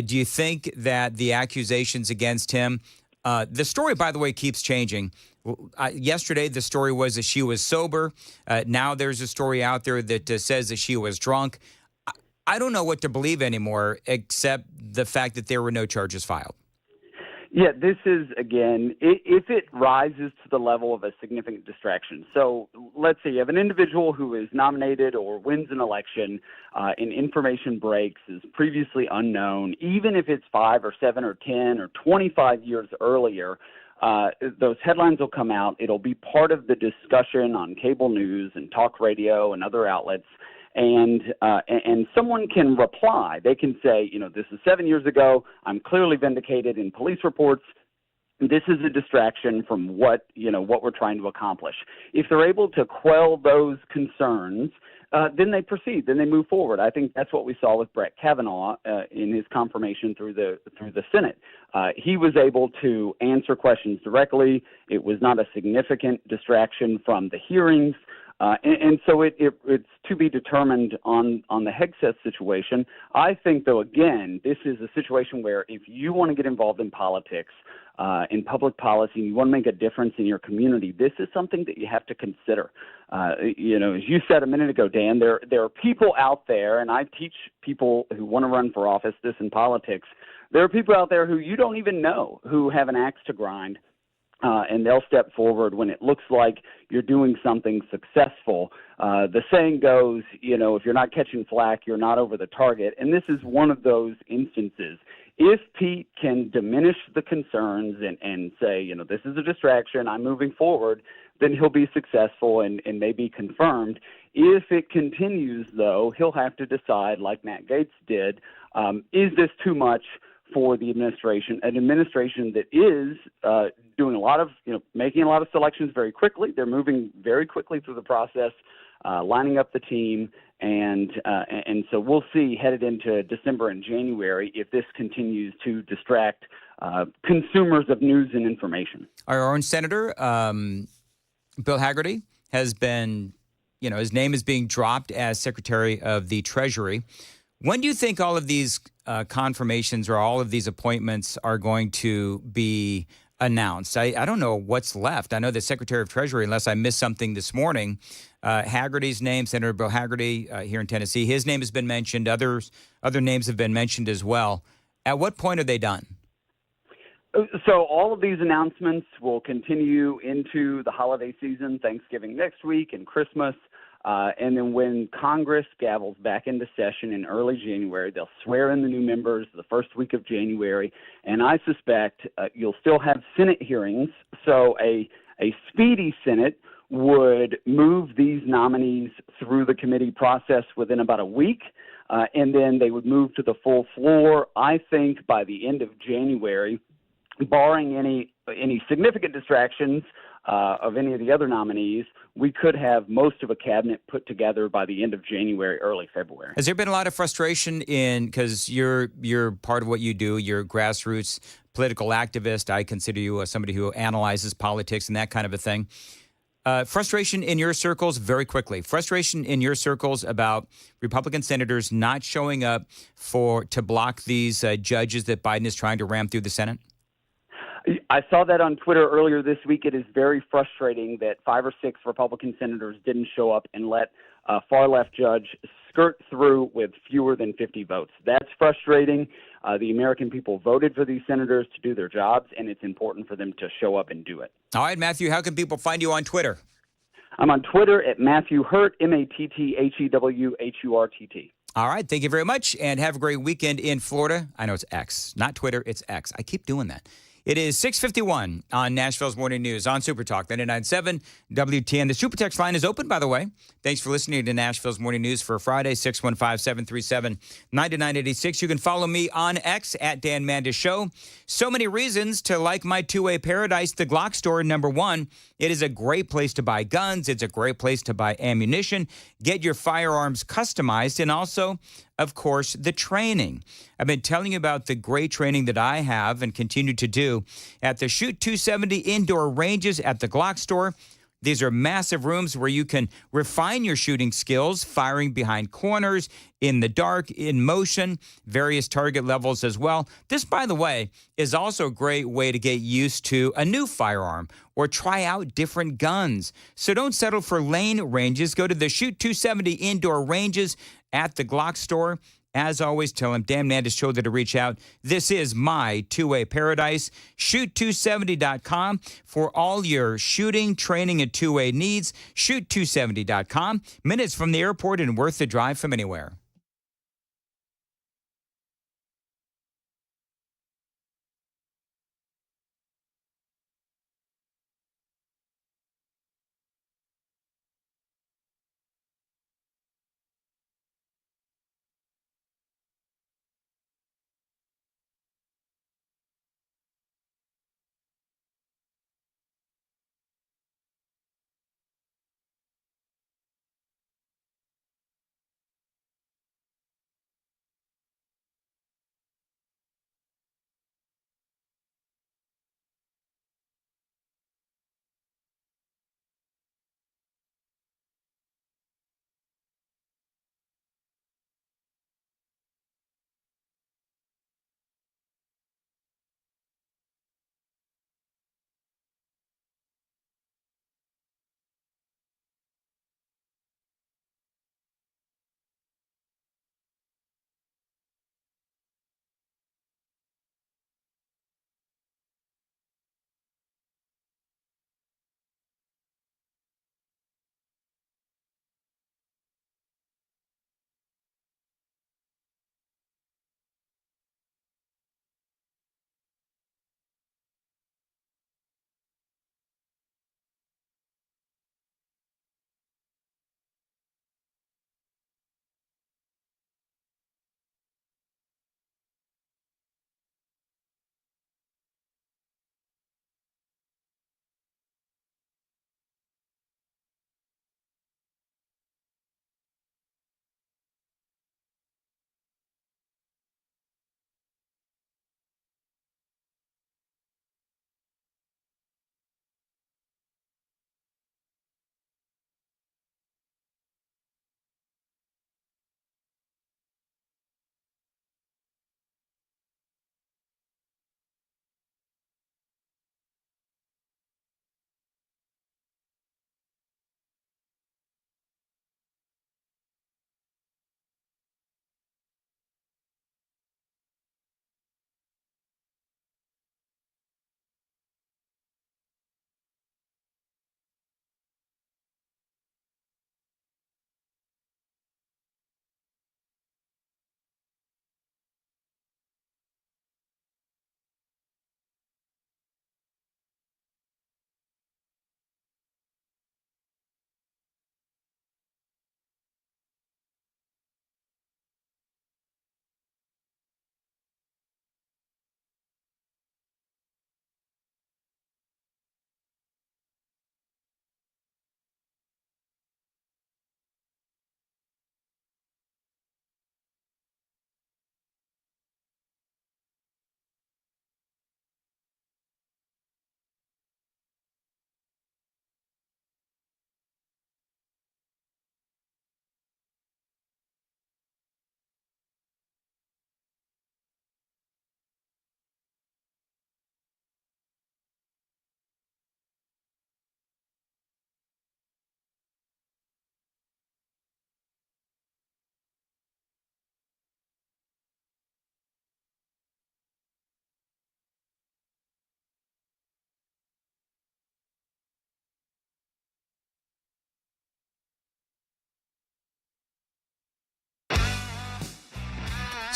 Do you think that the accusations against him, the story, by the way, keeps changing. Yesterday, the story was that she was sober. Now there's a story out there that says that she was drunk. I don't know what to believe anymore, except the fact that there were no charges filed. Yeah, this is, again, if it rises to the level of a significant distraction. So let's say you have an individual who is nominated or wins an election, and information breaks, is previously unknown, even if it's 5 or 7 or 10 or 25 years earlier, those headlines will come out. It'll be part of the discussion on cable news and talk radio and other outlets. And someone can reply. They can say, this is 7 years ago. I'm clearly vindicated in police reports. This is a distraction from what we're trying to accomplish. If they're able to quell those concerns, then they proceed. Then they move forward. I think that's what we saw with Brett Kavanaugh in his confirmation through the Senate. He was able to answer questions directly. It was not a significant distraction from the hearings. And so it's to be determined on the Hegseth situation. I think, though, again, this is a situation where if you want to get involved in politics, in public policy, and you want to make a difference in your community, this is something that you have to consider. As you said a minute ago, Dan, there are people out there, and I teach people who want to run for office this in politics. There are people out there who you don't even know who have an axe to grind, and they'll step forward when it looks like you're doing something successful. The saying goes, if you're not catching flack, you're not over the target. And this is one of those instances. If Pete can diminish the concerns and say, this is a distraction, I'm moving forward, then he'll be successful and may be confirmed. If it continues, though, he'll have to decide, like Matt Gaetz did, is this too much for the administration, an administration that is doing a lot of, making a lot of selections very quickly. They're moving very quickly through the process, lining up the team, and so we'll see headed into December and January if this continues to distract consumers of news and information. Our own Senator, Bill Hagerty, has been, his name is being dropped as Secretary of the Treasury. When do you think all of these confirmations or all of these appointments are going to be announced? I don't know what's left. I know the Secretary of Treasury, unless I missed something this morning, Hagerty's name, Senator Bill Hagerty here in Tennessee, his name has been mentioned. Other names have been mentioned as well. At what point are they done? So all of these announcements will continue into the holiday season, Thanksgiving next week and Christmas. And then when Congress gavels back into session in early January, they'll swear in the new members the first week of January. And I suspect you'll still have Senate hearings. So a speedy Senate would move these nominees through the committee process within about a week. And then they would move to the full floor, I think, by the end of January, barring any significant distractions of any of the other nominees. We could have most of a cabinet put together by the end of January, early February. Has there been a lot of frustration because you're part of what you do, you're a grassroots political activist. I consider you somebody who analyzes politics and that kind of a thing. Frustration in your circles, very quickly. Frustration in your circles about Republican senators not showing up to block these judges that Biden is trying to ram through the Senate? I saw that on Twitter earlier this week. It is very frustrating that 5 or 6 Republican senators didn't show up and let a far-left judge skirt through with fewer than 50 votes. That's frustrating. The American people voted for these senators to do their jobs, and it's important for them to show up and do it. All right, Matthew, how can people find you on Twitter? I'm on Twitter at Matthew Hurt, MattheWHurtt. All right, thank you very much, and have a great weekend in Florida. I know it's X, not Twitter, it's X. I keep doing that. It is 6:51 on Nashville's Morning News on Super Talk 99.7 WTN. The Super Text line is open, by the way. Thanks for listening to Nashville's Morning News for Friday, 615-737-9986. You can follow me on X at Dan Mandis Show. So many reasons to like my two-way paradise, the Glock store. Number one, it is a great place to buy guns. It's a great place to buy ammunition, get your firearms customized, and also, of course, the training. I've been telling you about the great training that I have and continue to do at the Shoot 270 indoor ranges at the Glock store. These are massive rooms where you can refine your shooting skills, firing behind corners, in the dark, in motion, various target levels as well. This, by the way, is also a great way to get used to a new firearm or try out different guns. So don't settle for lane ranges. Go to the Shoot 270 indoor ranges at the Glock store. As always, tell him Dan Mandis showed to reach out. This is my two-way paradise. Shoot270.com for all your shooting, training, and two-way needs. Shoot270.com. Minutes from the airport and worth the drive from anywhere.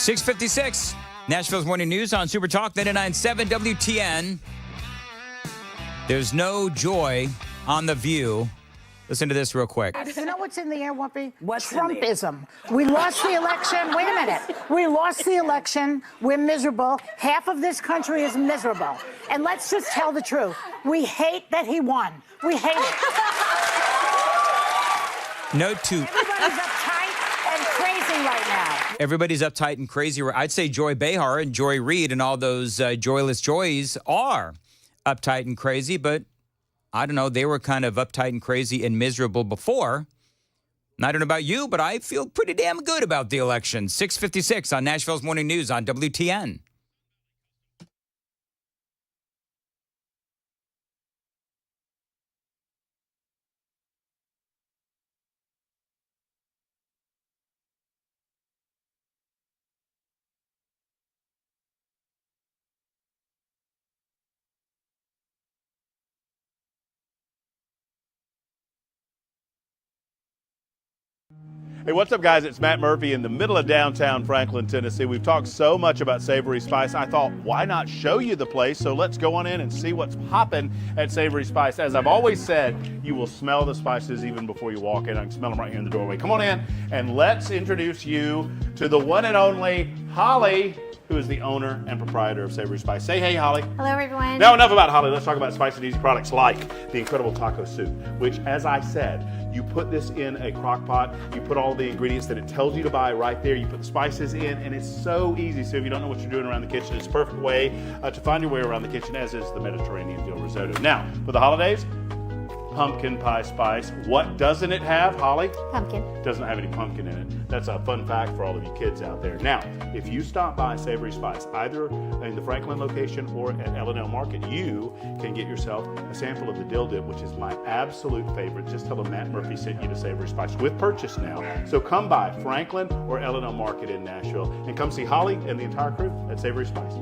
6:56. Nashville's Morning News on Super Talk 99.7 WTN. There's no joy on The View. Listen to this real quick. You know what's in the air, Whoopi? Trumpism. We lost the election. Wait a minute. We lost the election. We're miserable. Half of this country is miserable. And let's just tell the truth. We hate that he won. We hate it. Note to Everybody's uptight and crazy right now. everybody's uptight and crazy. I'd say Joy Behar and Joy Reid and all those joyless joys are uptight and crazy, but I don't know. They were kind of uptight and crazy and miserable before. And I don't know about you, but I feel pretty damn good about the election. 6:56 on Nashville's Morning News on WTN. Hey, what's up, guys? It's Matt Murphy in the middle of downtown Franklin, Tennessee. We've talked so much about Savory Spice. I thought, why not show you the place? So let's go on in and see what's popping at Savory Spice. As I've always said, you will smell the spices even before you walk in. I can smell them right here in the doorway. Come on in and let's introduce you to the one and only Holly, who is the owner and proprietor of Savory Spice. Say hey, Holly. Hello, everyone. Now, enough about Holly. Let's talk about spice and easy products like the incredible taco soup, which, as I said, you put this in a crock pot, you put all the ingredients that it tells you to buy right there, you put the spices in, and it's so easy. So if you don't know what you're doing around the kitchen, it's a perfect way to find your way around the kitchen, as is the Mediterranean dill risotto. Now, for the holidays, pumpkin pie spice. What doesn't it have, Holly? Pumpkin. It doesn't have any pumpkin in it. That's a fun fact for all of you kids out there. Now, if you stop by Savory Spice, either in the Franklin location or at L&L Market, you can get yourself a sample of the dill dip, which is my absolute favorite. Just tell them Matt Murphy sent you to Savory Spice with purchase now. So come by Franklin or L&L Market in Nashville and come see Holly and the entire crew at Savory Spice.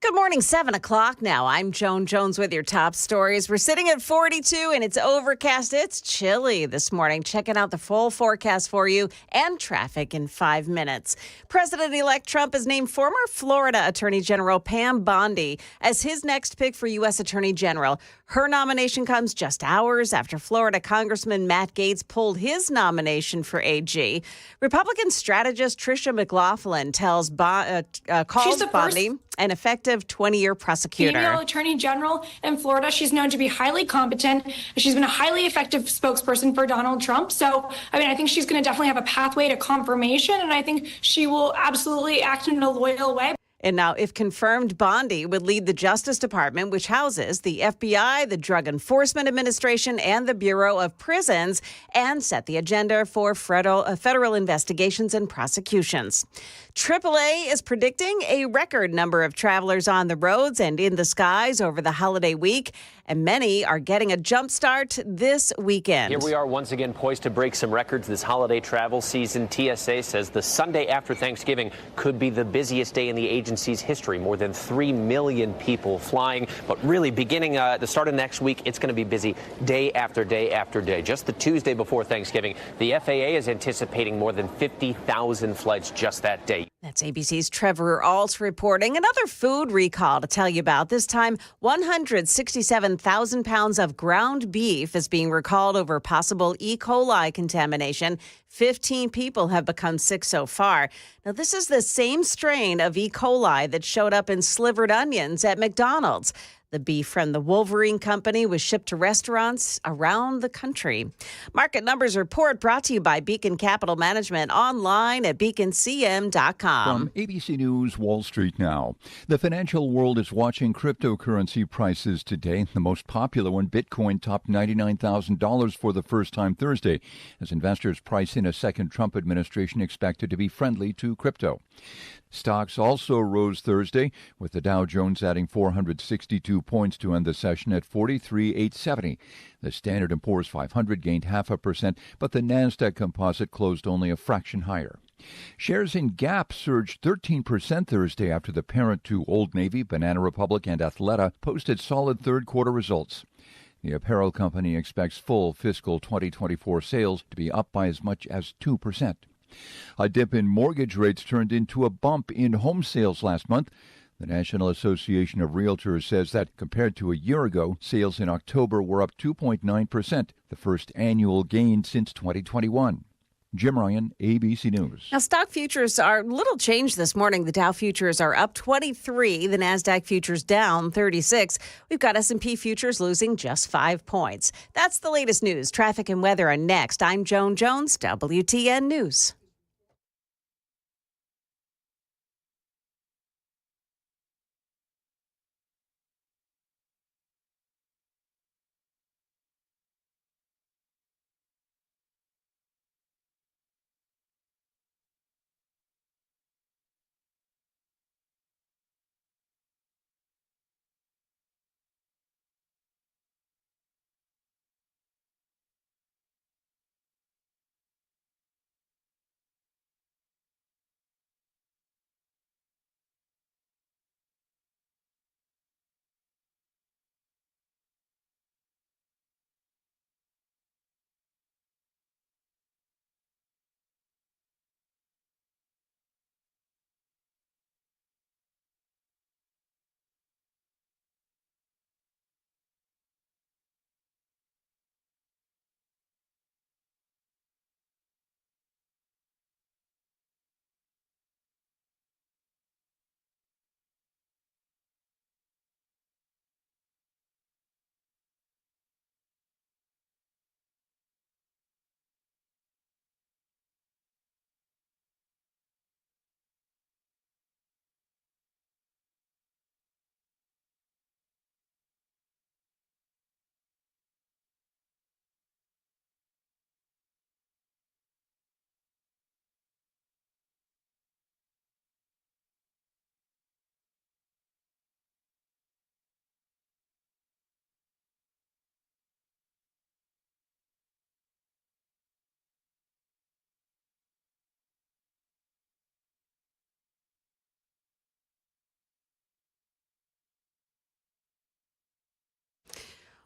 Good morning, 7 o'clock now. I'm Joan Jones with your top stories. We're sitting at 42 and it's overcast. It's chilly this morning. Checking out the full forecast for you and traffic in 5 minutes. President-elect Trump has named former Florida Attorney General Pam Bondi as his next pick for U.S. Attorney General. Her nomination comes just hours after Florida Congressman Matt Gaetz pulled his nomination for AG. Republican strategist Tricia McLaughlin calls Bondi an effective 20-year prosecutor. Female Attorney General in Florida. She's known to be highly competent. She's been a highly effective spokesperson for Donald Trump. So, I think she's going to definitely have a pathway to confirmation, and I think she will absolutely act in a loyal way. And now, if confirmed, Bondi would lead the Justice Department, which houses the FBI, the Drug Enforcement Administration, and the Bureau of Prisons, and set the agenda for federal investigations and prosecutions. AAA is predicting a record number of travelers on the roads and in the skies over the holiday week, and many are getting a jump start this weekend. Here we are once again poised to break some records this holiday travel season. TSA says the Sunday after Thanksgiving could be the busiest day in the agency's history. More than 3 million people flying. But really, beginning the start of next week, it's going to be busy day after day after day. Just the Tuesday before Thanksgiving, the FAA is anticipating more than 50,000 flights just that day. That's ABC's Trevor Alt reporting. Another food recall to tell you about. This time, 167,000 pounds of ground beef is being recalled over possible E. coli contamination. 15 people have become sick so far. Now, this is the same strain of E. coli that showed up in slivered onions at McDonald's. The beef from the Wolverine Company was shipped to restaurants around the country. Market Numbers Report brought to you by Beacon Capital Management, online at beaconcm.com. From ABC News Wall Street Now. The financial world is watching cryptocurrency prices today. The most popular one, Bitcoin, topped $99,000 for the first time Thursday, as investors price in a second Trump administration expected to be friendly to crypto. Stocks also rose Thursday, with the Dow Jones adding 462 points to end the session at 43,870. The Standard & Poor's 500 gained 0.5%, but the Nasdaq Composite closed only a fraction higher. Shares in Gap surged 13% Thursday after the parent to Old Navy, Banana Republic, and Athleta posted solid third-quarter results. The apparel company expects full fiscal 2024 sales to be up by as much as 2%. A dip in mortgage rates turned into a bump in home sales last month. The National Association of Realtors says that compared to a year ago, sales in October were up 2.9%, the first annual gain since 2021. Jim Ryan, ABC News. Now, stock futures are little changed this morning. The Dow futures are up 23. The Nasdaq futures down 36. We've got S&P futures losing just 5 points. That's the latest news. Traffic and weather are next. I'm Joan Jones, WTN News.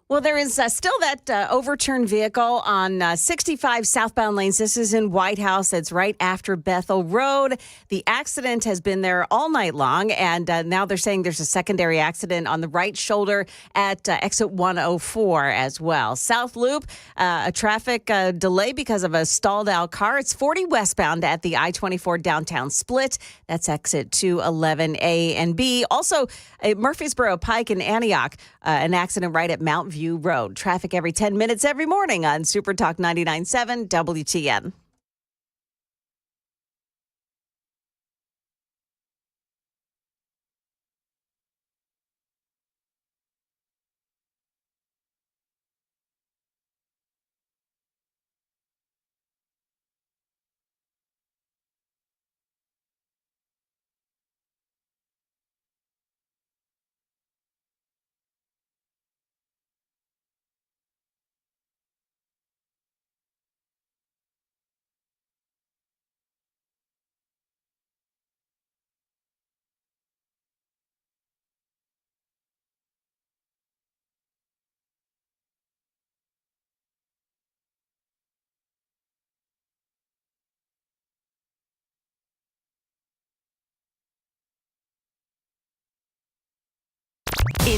Well, there is still that overturned vehicle on 65 southbound lanes. This is in White House. It's right after Bethel Road. The accident has been there all night long, and now they're saying there's a secondary accident on the right shoulder at exit 104 as well. South Loop, a traffic delay because of a stalled out car. It's 40 westbound at the I-24 downtown split. That's exit 211A and B. Also, Murfreesboro Pike and Antioch, an accident right at Mount View Road. Traffic every 10 minutes every morning on Super Talk 99.7 WTN.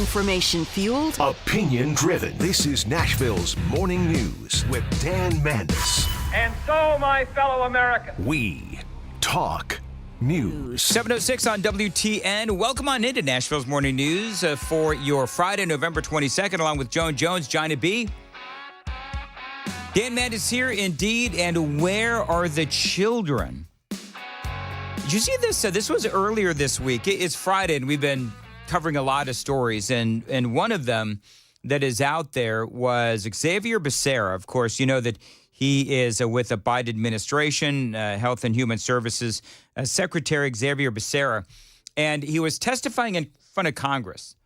Information fueled, opinion driven. This is Nashville's Morning News with Dan Mandis. And so, my fellow Americans, We talk news. 7:06 on WTN. Welcome on into Nashville's Morning News for your Friday, November 22nd, along with Joan Jones, Johnny B. Dan Mandis here, indeed. And where are the children? Did you see this? This was earlier this week. It's Friday, and we've been covering a lot of stories. And one of them that is out there was Xavier Becerra. Of course, you know that he is with the Biden administration, Health and Human Services Secretary Xavier Becerra. And he was testifying in front of Congress.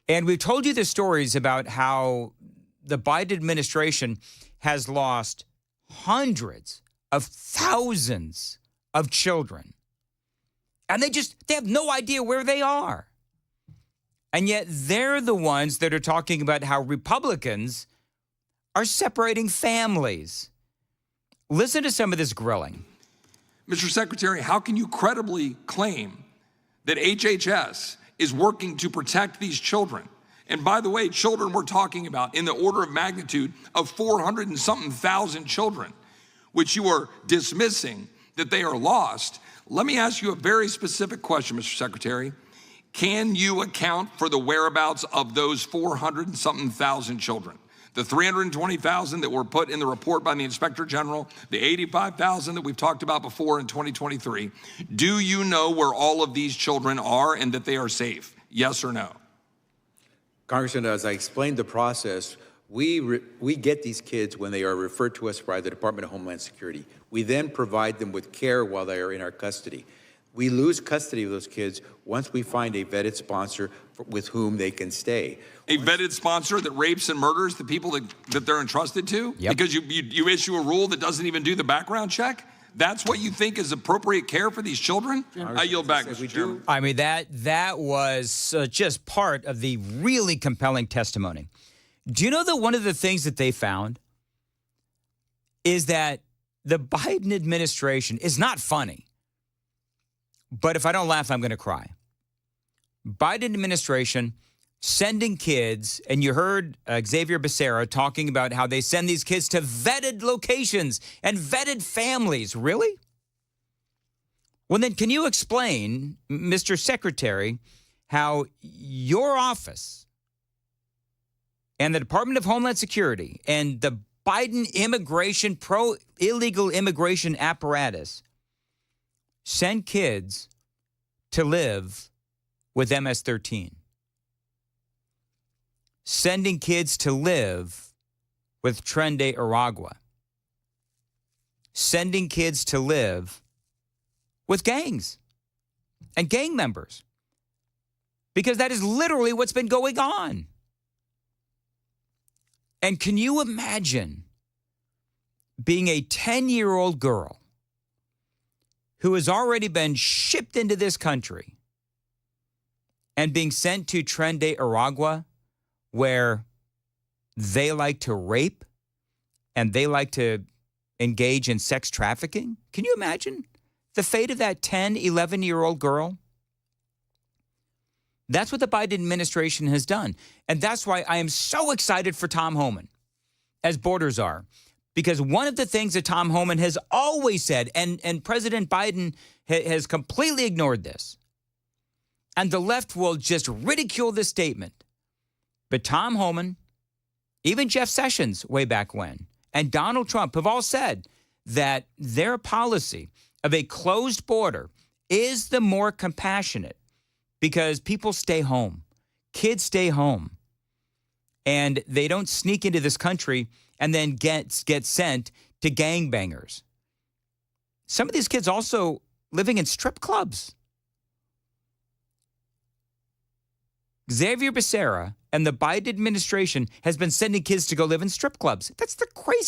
And we've told you the stories about how the Biden administration has lost hundreds of thousands of children. And they have no idea where they are. And yet they're the ones that are talking about how Republicans are separating families. Listen to some of this grilling. Mr. Secretary, how can you credibly claim that HHS is working to protect these children? And by the way, children we're talking about in the order of magnitude of 400 and something thousand children, which you are dismissing that they are lost. Let me ask you a very specific question, Mr. Secretary. Can you account for the whereabouts of those 400 and something thousand children? The 320,000 that were put in the report by the Inspector General, the 85,000 that we've talked about before in 2023. Do you know where all of these children are and that they are safe? Yes or no? Congressman, as I explained the process, we get these kids when they are referred to us by the Department of Homeland Security. We then provide them with care while they are in our custody. We lose custody of those kids once we find a vetted sponsor with whom they can stay. A vetted sponsor that rapes and murders the people that they're entrusted to? Yep. Because you issue a rule that doesn't even do the background check? That's what you think is appropriate care for these children? I yield back, Mr. Chairman. I mean, that was just part of the really compelling testimony. Do you know that one of the things that they found is that the Biden administration is not funny, but if I don't laugh, I'm going to cry. Biden administration sending kids, and you heard Xavier Becerra talking about how they send these kids to vetted locations and vetted families. Really? Well, then can you explain, Mr. Secretary, how your office and the Department of Homeland Security and the Biden immigration, pro-illegal immigration apparatus send kids to live with MS-13? Sending kids to live with Tren de Aragua. Sending kids to live with gangs and gang members. Because that is literally what's been going on. And can you imagine being a 10-year-old girl who has already been shipped into this country and being sent to Tren de Aragua, where they like to rape and they like to engage in sex trafficking? Can you imagine the fate of that 10, 11-year-old girl? That's what the Biden administration has done. And that's why I am so excited for Tom Homan, as borders are. Because one of the things that Tom Homan has always said, and President Biden has completely ignored this, and the left will just ridicule this statement, but Tom Homan, even Jeff Sessions way back when, and Donald Trump have all said that their policy of a closed border is the more compassionate because people stay home. Kids stay home. And they don't sneak into this country and then get sent to gangbangers. Some of these kids also living in strip clubs. Xavier Becerra and the Biden administration has been sending kids to go live in strip clubs. That's the crazy